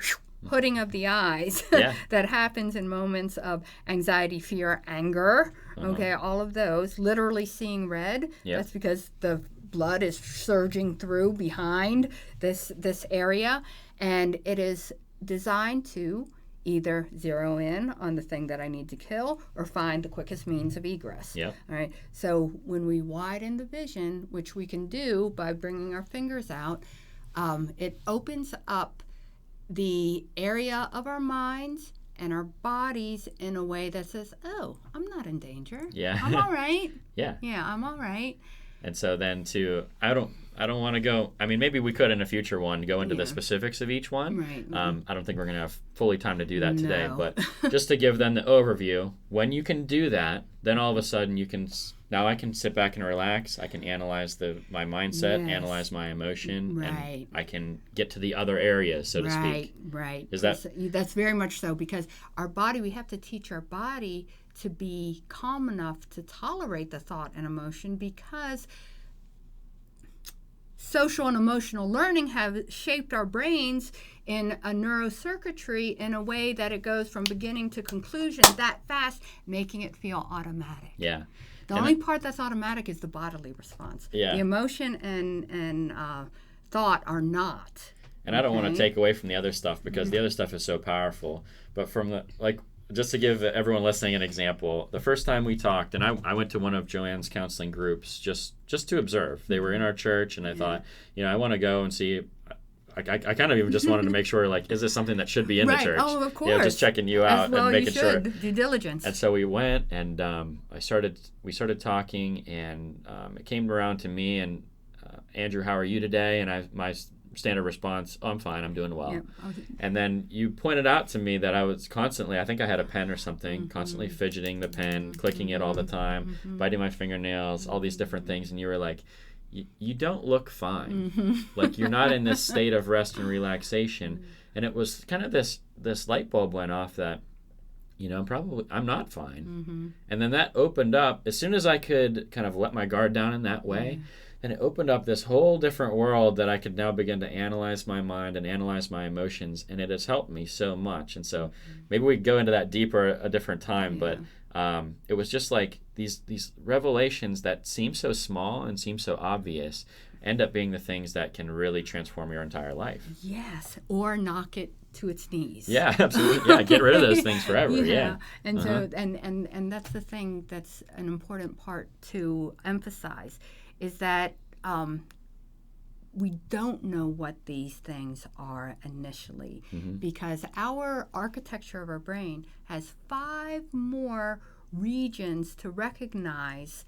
hooding of the eyes that happens in moments of anxiety, fear, anger, okay, all of those, literally seeing red, that's because the blood is surging through behind this area, and it is designed to either zero in on the thing that I need to kill or find the quickest means of egress. All right. So when we widen the vision, which we can do by bringing our fingers out, it opens up the area of our minds and our bodies in a way that says, oh, I'm not in danger. I'm all right. I'm all right. And so then I don't want to go, I mean, maybe we could in a future one go into the specifics of each one. Right. I don't think we're going to have fully time to do that today, but just to give them the overview, when you can do that, then all of a sudden now I can sit back and relax. I can analyze my mindset, analyze my emotion, and I can get to the other areas, so to speak. Right. Is that? That's very much so, because our body, we have to teach our body to be calm enough to tolerate the thought and emotion, because social and emotional learning have shaped our brains in a neurocircuitry in a way that it goes from beginning to conclusion that fast, making it feel automatic. Yeah. The only part that's automatic is the bodily response. Yeah. The emotion and thought are not. And I don't want to take away from the other stuff, because the other stuff is so powerful. But from the, like, just to give everyone listening an example, the first time we talked, and I went to one of Joanne's counseling groups just to observe. They were in our church, and I thought, I want to go and see. I kind of even just wanted to make sure, like, is this something that should be in the church? Oh, of course. Just checking you out and making sure. Due diligence. And so we went, and we started talking, and it came around to me and Andrew, how are you today? And my standard response, oh, I'm fine, I'm doing well. Yeah. And then you pointed out to me that I was constantly, I think I had a pen or something, constantly fidgeting the pen, clicking it all the time, biting my fingernails, all these different things. And you were like, you don't look fine. Like, you're not in this state of rest and relaxation. And it was kind of this light bulb went off that, I'm not fine. And then that opened up, as soon as I could kind of let my guard down in that way, and it opened up this whole different world that I could now begin to analyze my mind and analyze my emotions, and it has helped me so much. And so maybe we go into that deeper a different time, but it was just like these revelations that seem so small and seem so obvious end up being the things that can really transform your entire life. Yes, or knock it to its knees. Yeah, absolutely. Yeah, get rid of those things forever. Yeah. And so and that's the thing that's an important part to emphasize, is that we don't know what these things are initially, because our architecture of our brain has 5 more regions to recognize,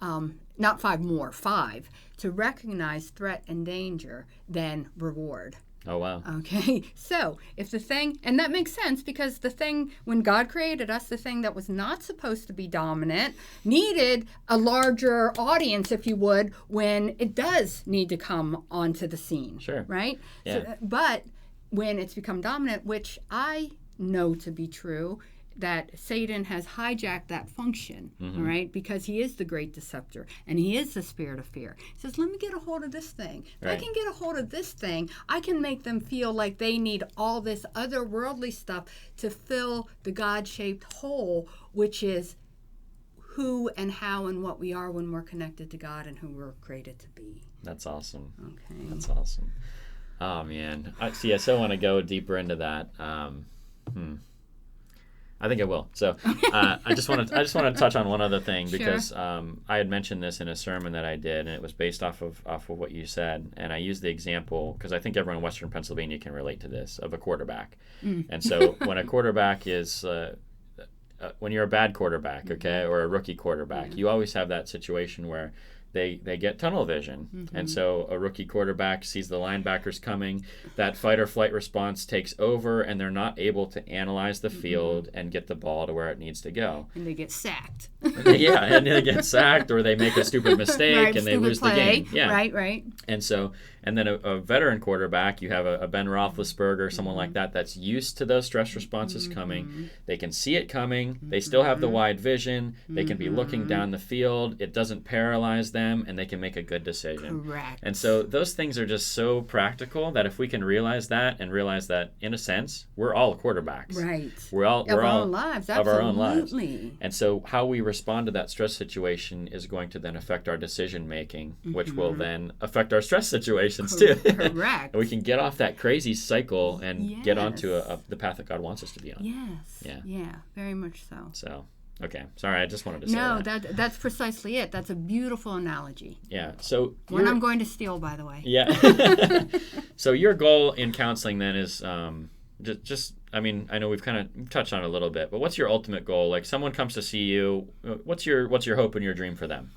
not 5 more, 5 to recognize threat and danger than reward. Oh, wow. Okay, so if the thing, and that makes sense, because the thing, when God created us, the thing that was not supposed to be dominant needed a larger audience, if you would, when it does need to come onto the scene. Sure. Right? Yeah. So, but when it's become dominant, which I know to be true, that Satan has hijacked that function, all right, because he is the great deceptor, and he is the spirit of fear. He says, let me get a hold of this thing. If I can get a hold of this thing, I can make them feel like they need all this otherworldly stuff to fill the God-shaped hole, which is who and how and what we are when we're connected to God and who we're created to be. That's awesome. Okay. That's awesome. Oh, man. I so want to go deeper into that. I think I will. So I just want to touch on one other thing, because I had mentioned this in a sermon that I did, and it was based off of what you said. And I used the example because I think everyone in Western Pennsylvania can relate to this, of a quarterback. And so when a quarterback is when you're a bad quarterback, okay, or a rookie quarterback, you always have that situation where they get tunnel vision. And so a rookie quarterback sees the linebackers coming, that fight or flight response takes over, and they're not able to analyze the field and get the ball to where it needs to go. And they get sacked. Yeah, and they get sacked, or they make a stupid mistake and they lose the game. Yeah. Right. And so, and then a veteran quarterback, you have a Ben Roethlisberger, someone like that, that's used to those stress responses coming. They can see it coming. They still have the wide vision. They can be looking down the field. It doesn't paralyze them, and they can make a good decision. Correct. And so those things are just so practical that if we can realize that, and realize that, in a sense, we're all quarterbacks. Right. We're all of our own lives. Of our own lives. Absolutely. And so how we respond to that stress situation is going to then affect our decision making, which will then affect our stress situations too. Correct. And we can get off that crazy cycle and get onto the path that God wants us to be on. Yes. Yeah, very much so. So, okay. Sorry, I just wanted to say that. No, that's precisely it. That's a beautiful analogy. Yeah. So one I'm going to steal, by the way. Yeah. So your goal in counseling then is just I mean, I know we've kind of touched on it a little bit, but what's your ultimate goal? Like, someone comes to see you, what's your hope and your dream for them?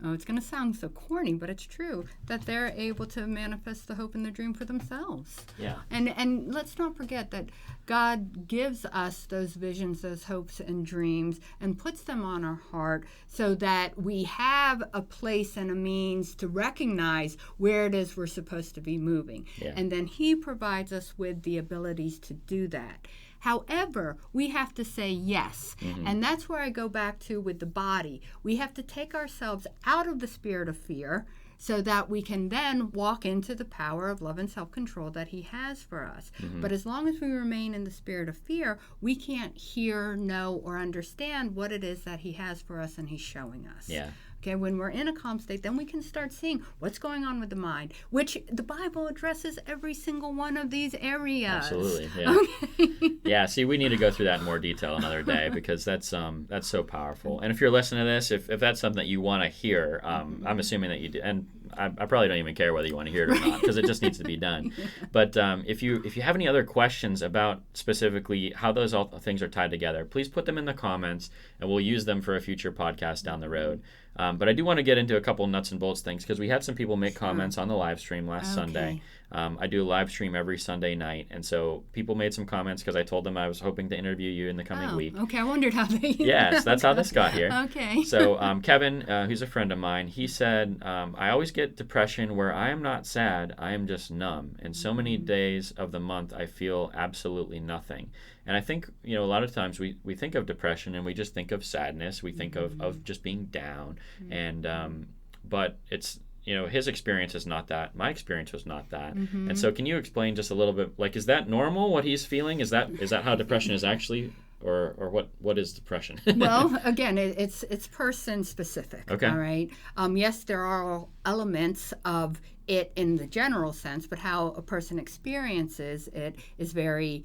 Oh, it's going to sound so corny, but it's true, that they're able to manifest the hope and the dream for themselves. Yeah. And let's not forget that God gives us those visions, those hopes and dreams, and puts them on our heart so that we have a place and a means to recognize where it is we're supposed to be moving. Yeah. And then He provides us with the abilities to do that. However, we have to say yes. Mm-hmm. And that's where I go back to with the body. We have to take ourselves out of the spirit of fear so that we can then walk into the power of love and self-control that he has for us. Mm-hmm. But as long as we remain in the spirit of fear, we can't hear, know, or understand what it is that he has for us and he's showing us. Yeah. Okay, when we're in a calm state, then we can start seeing what's going on with the mind, which the Bible addresses every single one of these areas. Absolutely, yeah. Okay. Yeah, see, we need to go through that in more detail another day because that's so powerful. And if you're listening to this, if that's something that you want to hear, I'm assuming that you do. And I probably don't even care whether you want to hear it or not because it just needs to be done. Yeah. But if you have any other questions about specifically how those all things are tied together, please put them in the comments and we'll use them for a future podcast down the road. But I do want to get into a couple nuts and bolts things because we had some people make comments on the live stream last Sunday. I do a live stream every Sunday night, and so people made some comments because I told them I was hoping to interview you in the coming week. Okay, I wondered how they... Yes, that's how this got here. Okay. So Kevin, who's a friend of mine, he said, I always get depression where I am not sad, I am just numb. And so many days of the month I feel absolutely nothing. And I think, a lot of times we think of depression and we just think of sadness. We think of just being down. And but it's, his experience is not that. My experience was not that. And so can you explain just a little bit, like, is that normal, what he's feeling? Is that how depression is actually, or what is depression? Well, again, it's person specific. Okay. All right. Yes, there are elements of it in the general sense, but how a person experiences it is very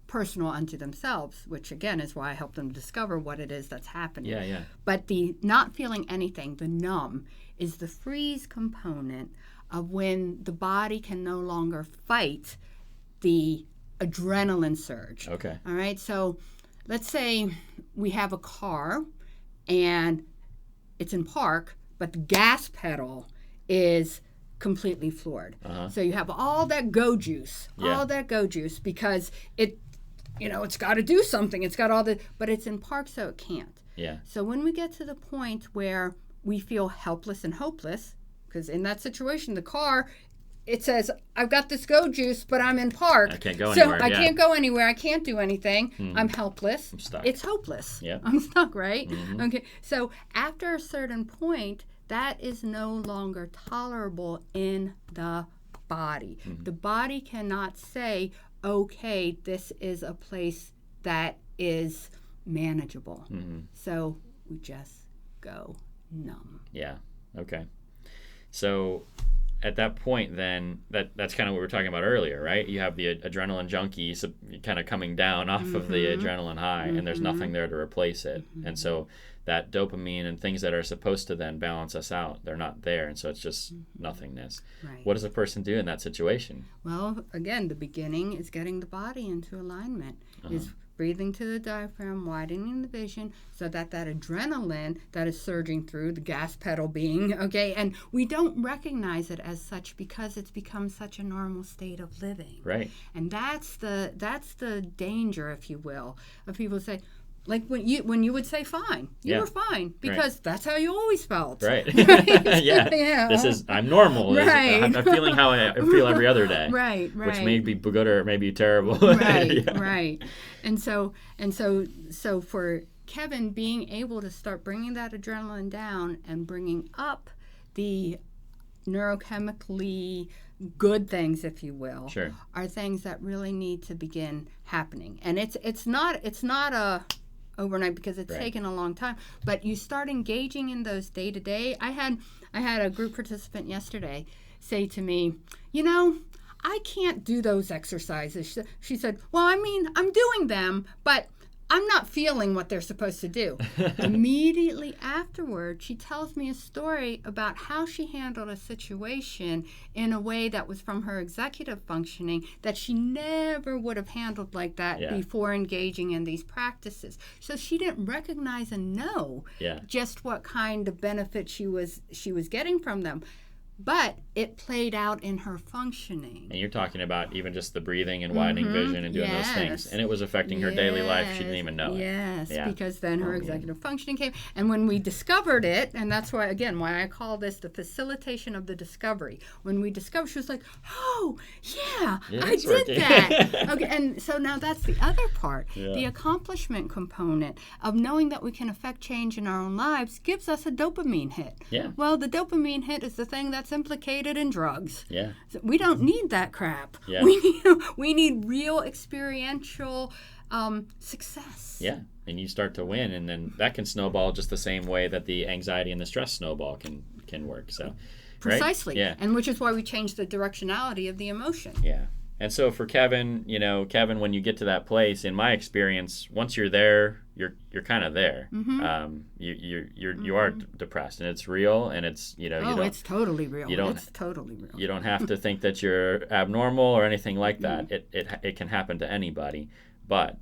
personal unto themselves, which again is why I help them discover what it is that's happening. Yeah. But the not feeling anything, the numb, is the freeze component of when the body can no longer fight the adrenaline surge. Okay. All right. So let's say we have a car and it's in park, but the gas pedal is completely floored. So you have all that go juice, because it's got to do something. It's got all the, but it's in park, so it can't. Yeah. So when we get to the point where we feel helpless and hopeless, because in that situation, the car, it says, I've got this go juice, but I'm in park. I can't go anywhere. So I can't go anywhere. I can't do anything. I'm helpless. I'm stuck. It's hopeless. Yeah. I'm stuck, right? Okay. So after a certain point, that is no longer tolerable in the body. The body cannot say, okay, this is a place that is manageable. So we just go numb. Yeah. Okay. So at that point, then that's kind of what we were talking about earlier, right? You have the adrenaline junkie kind of coming down off of the adrenaline high, and there's nothing there to replace it. And so that dopamine and things that are supposed to then balance us out, they're not there, and so it's just nothingness. Right. What does a person do in that situation? Well, again, the beginning is getting the body into alignment, is breathing to the diaphragm, widening the vision, so that adrenaline that is surging through, the gas pedal being, and we don't recognize it as such because it's become such a normal state of living. Right. And that's the danger, if you will, of people say, like when you would say fine, you were fine because that's how you always felt. Right. Right? Yeah. I'm normal. Right. I'm feeling how I feel every other day. Right. Which may be good or may be terrible. Right. Right. And so for Kevin, being able to start bringing that adrenaline down and bringing up the neurochemically good things, if you will, are things that really need to begin happening. And it's not a overnight because it's taken a long time, but you start engaging in those day to day. I had a group participant yesterday say to me, I can't do those exercises. She said, well, I mean, I'm doing them, but I'm not feeling what they're supposed to do. Immediately afterward, she tells me a story about how she handled a situation in a way that was from her executive functioning that she never would have handled like that before engaging in these practices. So she didn't recognize and know just what kind of benefit she was getting from them. but it played out in her functioning. And you're talking about even just the breathing and widening vision and doing those things. And it was affecting her daily life. She didn't even know it. Yes, because then her executive functioning came. And when we discovered it, and that's why, again, why I call this the facilitation of the discovery. When we discovered, she was like, oh, yeah I did working. That. Okay, and so now that's the other part. The accomplishment component of knowing that we can affect change in our own lives gives us a dopamine hit. Well, the dopamine hit is the thing that's implicated in drugs. So we don't need that crap. We need real experiential success. And you start to win, and then that can snowball just the same way that the anxiety and the stress snowball can work. So precisely. And which is why we change the directionality of the emotion. And so for Kevin, Kevin, when you get to that place, in my experience, once you're there, you're kind of there. You are depressed, and it's real, and it's it's totally real. It's totally real. You don't have to think that you're abnormal or anything like that. It can happen to anybody, but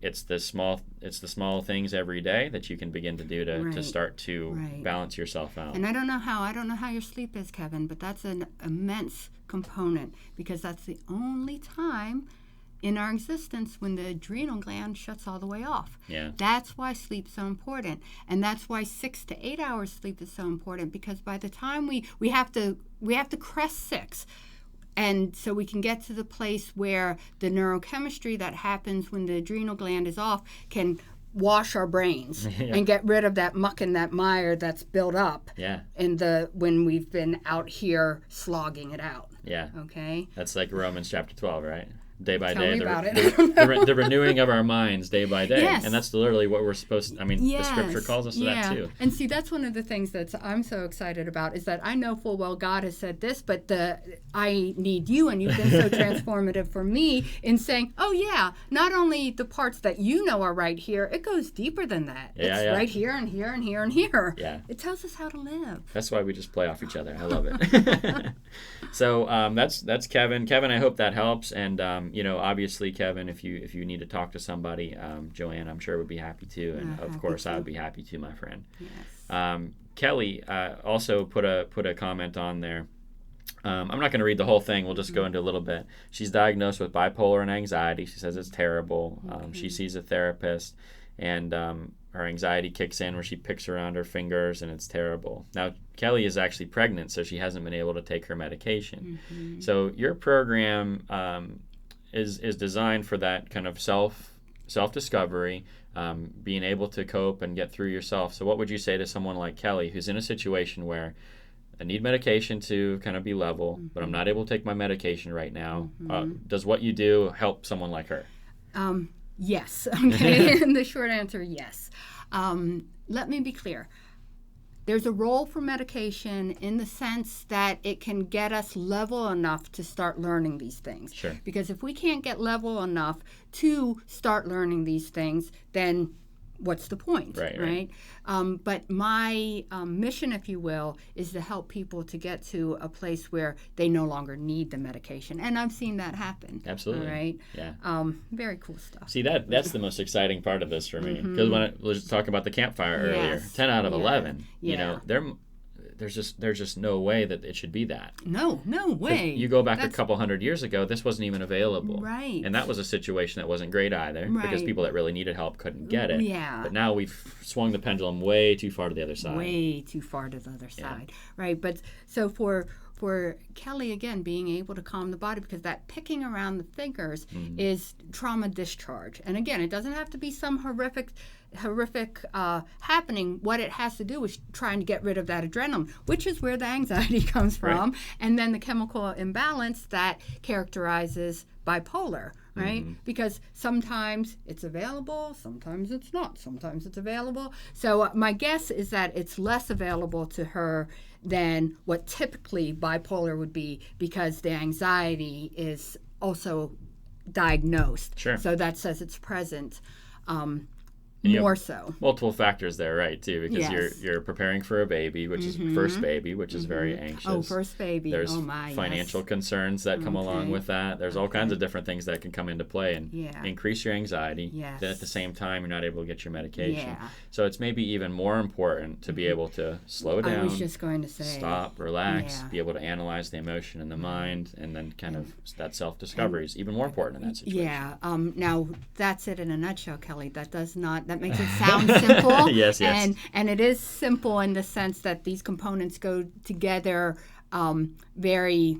it's the small things every day that you can begin to do to start to balance yourself out. And I don't know how your sleep is, Kevin, but that's an immense component, because that's the only time in our existence when the adrenal gland shuts all the way off. That's why sleep's so important, and that's why 6 to 8 hours sleep is so important, because by the time we have to crest 6, and so we can get to the place where the neurochemistry that happens when the adrenal gland is off can wash our brains and get rid of that muck and that mire that's built up when we've been out here slogging it out. Okay? That's like Romans chapter 12, right? Day by Tell day, me about it. the renewing of our minds day by day. And that's literally what we're supposed to, the scripture calls us to that too. And see, that's one of the things that I'm so excited about, is that I know full well God has said this, but I need you, and you've been so transformative for me in saying, oh yeah, not only the parts that you know are right here, it goes deeper than that. It's right here and here and here and here. It tells us how to live. That's why we just play off each other. I love it. So that's Kevin. Kevin, I hope that helps. And obviously, Kevin, if you need to talk to somebody, Joanne, I'm sure would be happy to, and of course I would be happy to, my friend. Kelly also put a comment on there. I'm not going to read the whole thing. We'll just go into a little bit. She's diagnosed with bipolar and anxiety. She says it's terrible. She sees a therapist, and her anxiety kicks in where she picks around her fingers, and it's terrible. Now, Kelly is actually pregnant, so she hasn't been able to take her medication. So your program is designed for that kind of self-discovery, being able to cope and get through yourself. So what would you say to someone like Kelly, who's in a situation where I need medication to kind of be level, but I'm not able to take my medication right now? Does what you do help someone like her? Yes. Okay. And the short answer, yes. Let me be clear. There's a role for medication in the sense that it can get us level enough to start learning these things. Because if we can't get level enough to start learning these things, then what's the point, right? But my mission, if you will, is to help people to get to a place where they no longer need the medication. And I've seen that happen. Absolutely. Right? Very cool stuff. See, that's the most exciting part of this for me. Because when I was talking about the campfire earlier, 10 out of 11, there's just no way that it should be that. No way. You go back a couple hundred years ago, this wasn't even available. Right. And that was a situation that wasn't great either, because people that really needed help couldn't get it. But now we've swung the pendulum way too far to the other side. Way too far to the other side. Right. But so for Kelly, again, being able to calm the body, because that picking around the fingers is trauma discharge. And again, it doesn't have to be some horrific happening. What it has to do is trying to get rid of that adrenaline, which is where the anxiety comes from, and then the chemical imbalance that characterizes bipolar, right? Because sometimes it's available, sometimes it's not, sometimes it's available. So my guess is that it's less available to her than what typically bipolar would be, because the anxiety is also diagnosed. So that says it's present. more so. Multiple factors there, right, too, because Yes. you're preparing for a baby, which is first baby, which is very anxious. Oh, first baby. There's oh my. financial Yes. concerns that come along Okay. with that. There's all kinds of different things that can come into play and Yeah. increase your anxiety. Yes. Then at the same time, you're not able to get your medication. Yeah. So it's maybe even more important to be able to slow down. I was just going to say. Stop, relax, Yeah. be able to analyze the emotion in the mind, and then kind of that self-discovery is even more important in that situation. Yeah. Now that's it in a nutshell, Kelly. That makes it sound simple. Yes. And it is simple in the sense that these components go together very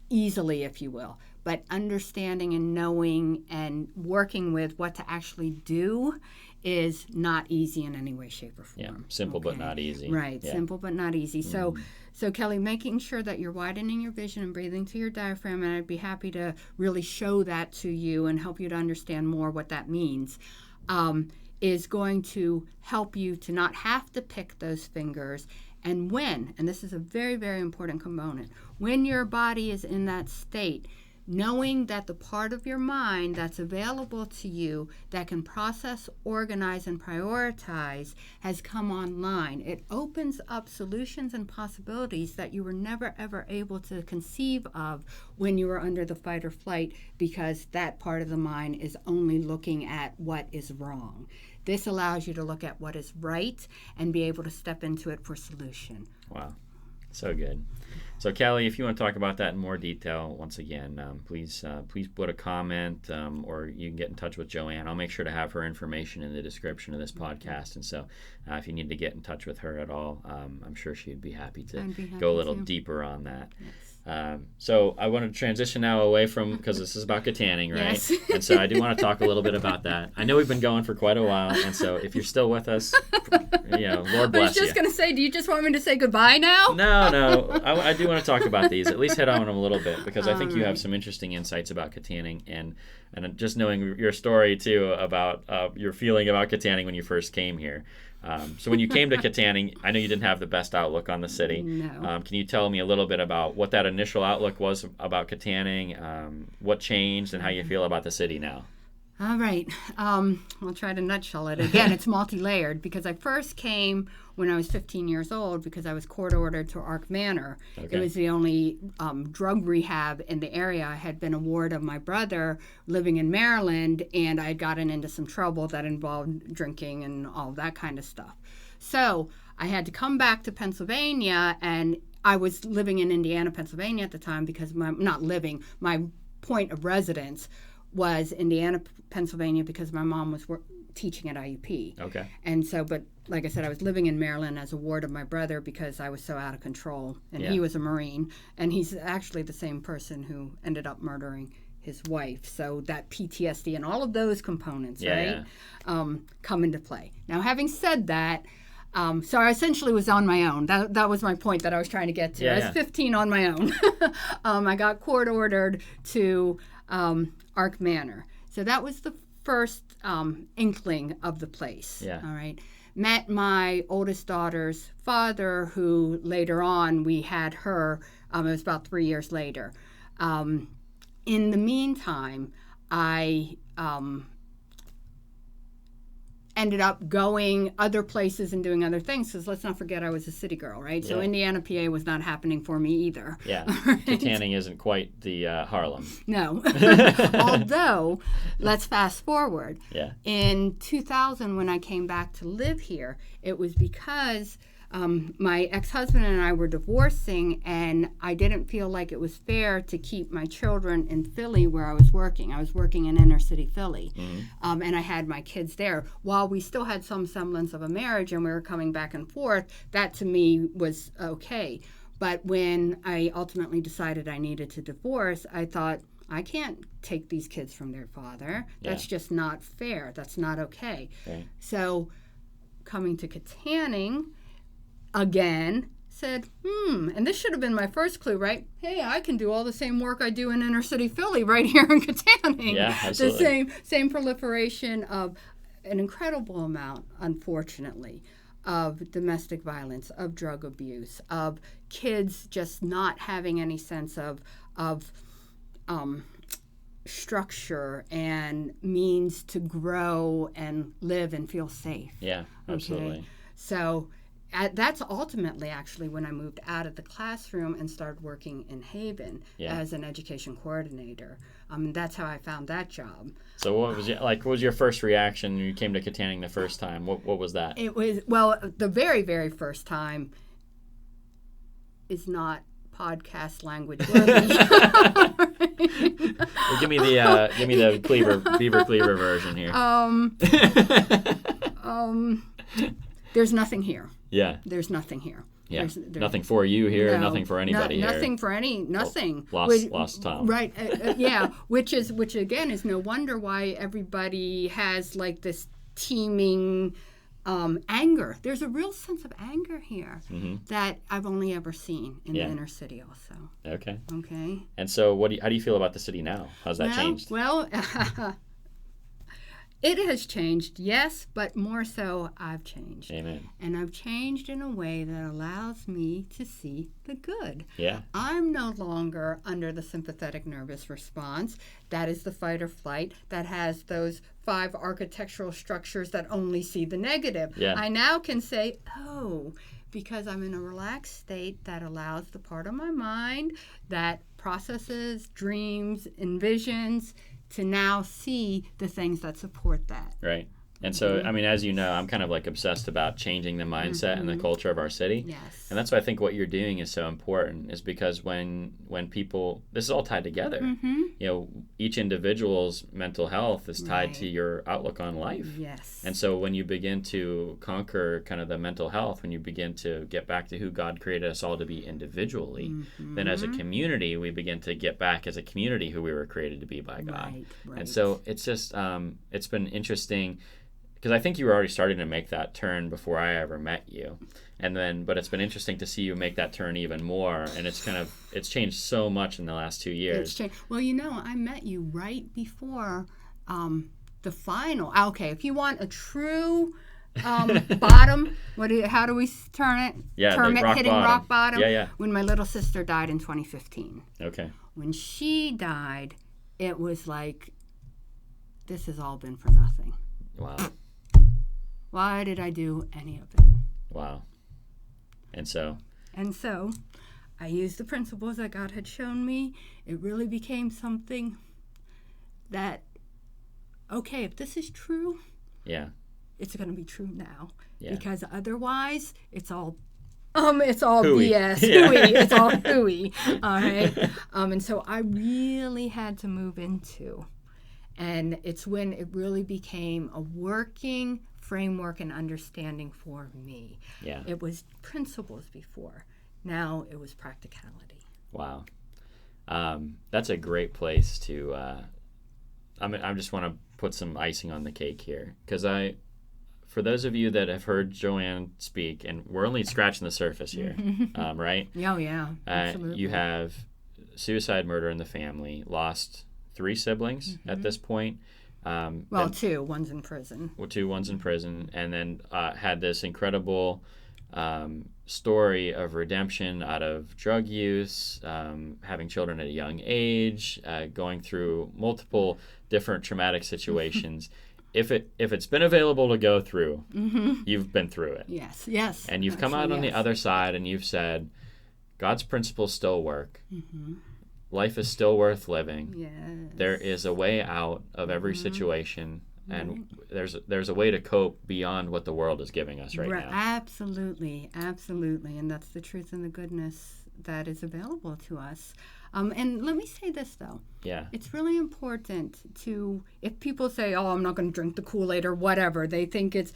easily, if you will. But understanding and knowing and working with what to actually do is not easy in any way, shape, or form. Yeah, simple but not easy. Right, Yeah. simple but not easy. So Kelly, making sure that you're widening your vision and breathing through your diaphragm, and I'd be happy to really show that to you and help you to understand more what that means, is going to help you to not have to pick those fingers. And this is a very, very important component, when your body is in that state, knowing that the part of your mind that's available to you that can process, organize, and prioritize has come online. It opens up solutions and possibilities that you were never, ever able to conceive of when you were under the fight or flight, because that part of the mind is only looking at what is wrong. This allows you to look at what is right and be able to step into it for solution. Wow, so good. So Kelly, if you want to talk about that in more detail, once again, please put a comment, or you can get in touch with Joanne. I'll make sure to have her information in the description of this podcast. And so if you need to get in touch with her at all, I'm sure she'd be happy to go a little deeper on that. Yes. So I want to transition now away from, because this is about Kittanning, right? Yes. And so I do want to talk a little bit about that. I know we've been going for quite a while, and so if you're still with us, Lord bless you. I was just going to say, do you just want me to say goodbye now? No. I do want to talk about these, at least hit on them a little bit, because I think you have right. some interesting insights about Kittanning, and just knowing your story, too, about your feeling about Kittanning when you first came here. So when you came to Kittanning, I know you didn't have the best outlook on the city. No. Can you tell me a little bit about what that initial outlook was about Kittanning, what changed, and how you feel about the city now? All right. I'll try to nutshell it. Again, it's multi-layered, because I first came when I was 15 years old because I was court-ordered to Ark Manor. Okay. It was the only drug rehab in the area. I had been a ward of my brother living in Maryland, and I had gotten into some trouble that involved drinking and all that kind of stuff. So I had to come back to Pennsylvania, and I was living in Indiana, Pennsylvania at the time, because my point of residence was Indiana, Pennsylvania, because my mom was teaching at IUP. Okay. And so, but like I said, I was living in Maryland as a ward of my brother because I was so out of control. And he was a Marine, and he's actually the same person who ended up murdering his wife. So that PTSD and all of those components, right, come into play. Now, having said that, so I essentially was on my own. That was my point that I was trying to get to. I was 15 on my own. I got court ordered to Ark Manor. So that was the first inkling of the place. Yeah. All right. Met my oldest daughter's father, who later on we had her. It was about 3 years later. In the meantime, I ended up going other places and doing other things, because let's not forget I was a city girl, right? So Indiana, PA was not happening for me either. Yeah, right? Kittanning isn't quite the Harlem. No. Although, let's fast forward. Yeah. In 2000, when I came back to live here, it was because my ex-husband and I were divorcing, and I didn't feel like it was fair to keep my children in Philly where I was working. I was working in inner city Philly, and I had my kids there. While we still had some semblance of a marriage and we were coming back and forth, that to me was okay. But when I ultimately decided I needed to divorce, I thought, I can't take these kids from their father. That's just not fair. That's not okay. So coming to Kittanning, again, said, and this should have been my first clue, right? Hey, I can do all the same work I do in inner city Philly right here in Kittanning. Yeah, absolutely. The same proliferation of an incredible amount, unfortunately, of domestic violence, of drug abuse, of kids just not having any sense of structure and means to grow and live and feel safe. Yeah, absolutely. Okay? So that's ultimately actually when I moved out of the classroom and started working in Haven as an education coordinator. That's how I found that job. So what was your first reaction when you came to Kittanning the first time? What was that? It was, well, the very, very first time is not podcast language worthy. Well, give me the Beaver Cleaver version here. There's nothing here. Yeah. There's nothing here. Yeah. Nothing for you here. No, nothing for anybody here. Nothing for nothing. Lost Tom. Right. Yeah. Which again is no wonder why everybody has like this teeming anger. There's a real sense of anger here that I've only ever seen in the inner city also. Okay. Okay. And so how do you feel about the city now? How's that changed? Well, it has changed, yes, but more so I've changed. Amen. And I've changed in a way that allows me to see the good. Yeah. I'm no longer under the sympathetic nervous response. That is the fight or flight that has those 5 architectural structures that only see the negative. Yeah. I now can say, because I'm in a relaxed state that allows the part of my mind that processes, dreams, envisions, to now see the things that support that. Right. And so, I mean, as you know, I'm kind of like obsessed about changing the mindset and the culture of our city. Yes. And that's why I think what you're doing is so important, is because when people, this is all tied together. You know, each individual's mental health is tied to your outlook on life. Yes. And so when you begin to conquer kind of the mental health, when you begin to get back to who God created us all to be individually, then as a community, we begin to get back as a community who we were created to be by God. Right. And so it's just, it's been interesting, because I think you were already starting to make that turn before I ever met you. But it's been interesting to see you make that turn even more. And it's changed so much in the last 2 years. It's changed. Well, I met you right before the final. Okay, if you want a true bottom, how do we turn it? Yeah, term it, hitting bottom. Rock bottom. Yeah. When my little sister died in 2015. Okay. When she died, it was like, this has all been for nothing. Wow. Why did I do any of it? Wow. And so I used the principles that God had shown me. It really became something that, okay, if this is true, it's going to be true now. Yeah. Because otherwise, it's all hooey. BS. Hooey. It's all hooey. All right. And so I really had to move into, and it's when it really became a working framework and understanding for me. Yeah. It was principles before. Now it was practicality. Wow. That's a great place to, I just want to put some icing on the cake here, because for those of you that have heard Joanne speak, and we're only scratching the surface here, right? Oh, yeah. Absolutely. You have suicide, murder in the family, lost 3 siblings at this point. Well, 2. One's in prison. Well, 2. One's in prison. And then had this incredible story of redemption out of drug use, having children at a young age, going through multiple different traumatic situations. If it's been available to go through, you've been through it. Yes. And you've come out on the other side, and you've said, God's principles still work. Life is still worth living. Yes. There is a way out of every situation, and there's a way to cope beyond what the world is giving us right now. Absolutely. And that's the truth and the goodness that is available to us. And let me say this, though. Yeah. It's really important to, if people say, I'm not going to drink the Kool-Aid or whatever, they think it's,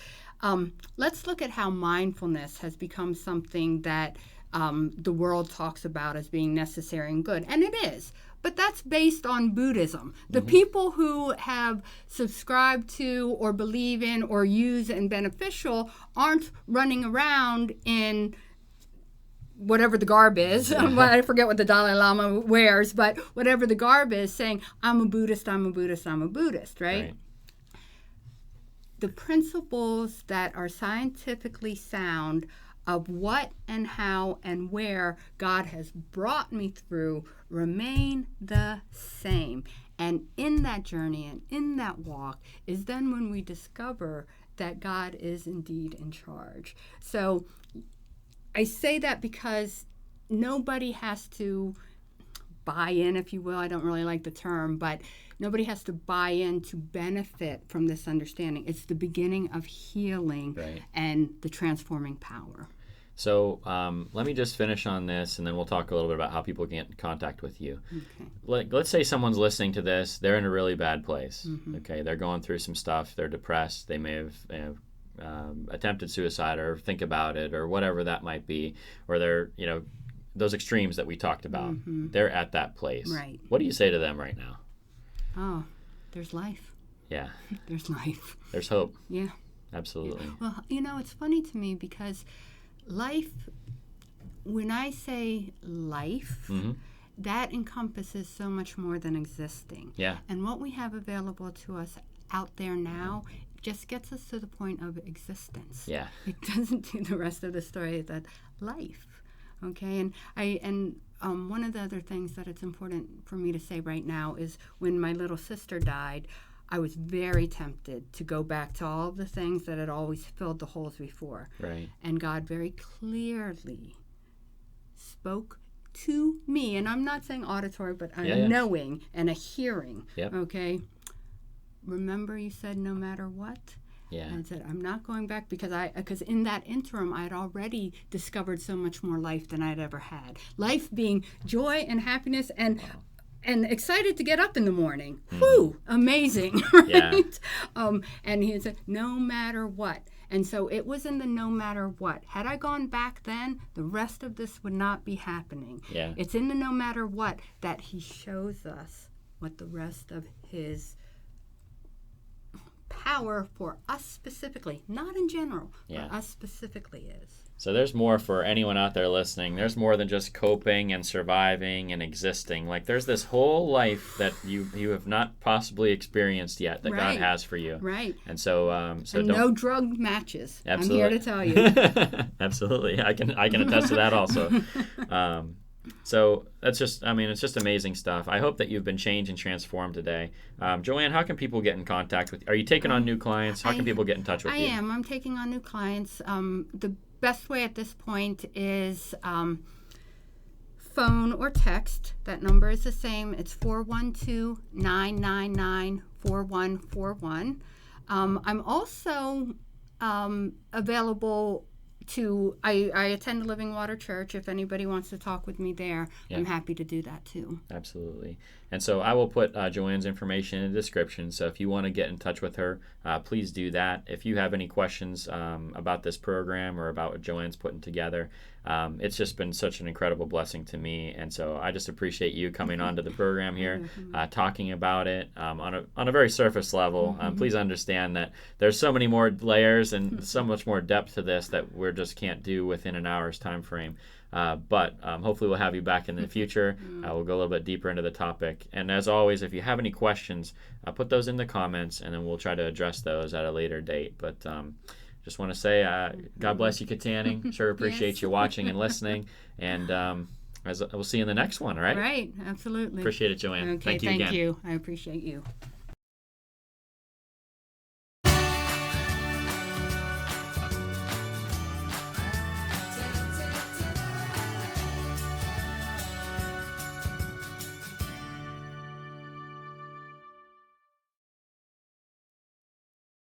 let's look at how mindfulness has become something that the world talks about as being necessary and good. And it is. But that's based on Buddhism. The people who have subscribed to or believe in or use and beneficial aren't running around in whatever the garb is. I forget what the Dalai Lama wears, but whatever the garb is, saying, I'm a Buddhist, I'm a Buddhist, I'm a Buddhist, right? The principles that are scientifically sound of what and how and where God has brought me through remain the same. And in that journey and in that walk is then when we discover that God is indeed in charge. So I say that because nobody has to buy in, if you will. I don't really like the term, but nobody has to buy in to benefit from this understanding. It's the beginning of healing and the transforming power. So let me just finish on this, and then we'll talk a little bit about how people get in contact with you. Okay. Let's say someone's listening to this. They're in a really bad place. Okay, they're going through some stuff. They're depressed. They may have attempted suicide or think about it or whatever that might be, or they're, those extremes that we talked about. They're at that place. Right. What do you say to them right now? Oh, there's life. Yeah. There's life. There's hope. Yeah. Absolutely. Well, it's funny to me because life, when I say life, that encompasses so much more than existing. Yeah. And what we have available to us out there now just gets us to the point of existence. Yeah. It doesn't do the rest of the story, that life. Okay, and one of the other things that it's important for me to say right now is when my little sister died, I was very tempted to go back to all the things that had always filled the holes before. Right. And God very clearly spoke to me, and I'm not saying auditory, but a knowing and a hearing. Yep. Okay. Remember, you said no matter what. Yeah. And I said, I'm not going back because in that interim, I had already discovered so much more life than I'd ever had. Life being joy and happiness and excited to get up in the morning. Whew, amazing, right? Yeah. And he said, no matter what. And so it was in the no matter what. Had I gone back then, the rest of this would not be happening. Yeah. It's in the no matter what that he shows us what the rest of his power for us specifically, not in general, for us specifically is. So there's more for anyone out there listening. There's more than just coping and surviving and existing. Like there's this whole life that you have not possibly experienced yet that God has for you. Right. And so no drug matches. Absolutely. I'm here to tell you. Absolutely. I can attest to that also. So that's just, it's just amazing stuff. I hope that you've been changed and transformed today. Joanne, how can people get in contact with you? Are you taking on new clients? How can people get in touch with you? I am. I'm taking on new clients. The best way at this point is phone or text. That number is the same. It's 412-999-4141. I'm also available I attend Living Water Church. If anybody wants to talk with me there, I'm happy to do that too. Absolutely. And so I will put Joanne's information in the description. So if you want to get in touch with her, please do that. If you have any questions about this program or about what Joanne's putting together, it's just been such an incredible blessing to me. And so I just appreciate you coming onto the program here, talking about it on a very surface level. Please understand that there's so many more layers and so much more depth to this that we just can't do within an hour's time frame. But hopefully we'll have you back in the future. We'll go a little bit deeper into the topic. And as always, if you have any questions, put those in the comments, and then we'll try to address those at a later date. But just want to say, God bless you, Kittanning. Sure appreciate you watching and listening. And we'll see you in the next one, all right? Right, absolutely. Appreciate it, Joanne. Okay, thank you again. Thank you. I appreciate you.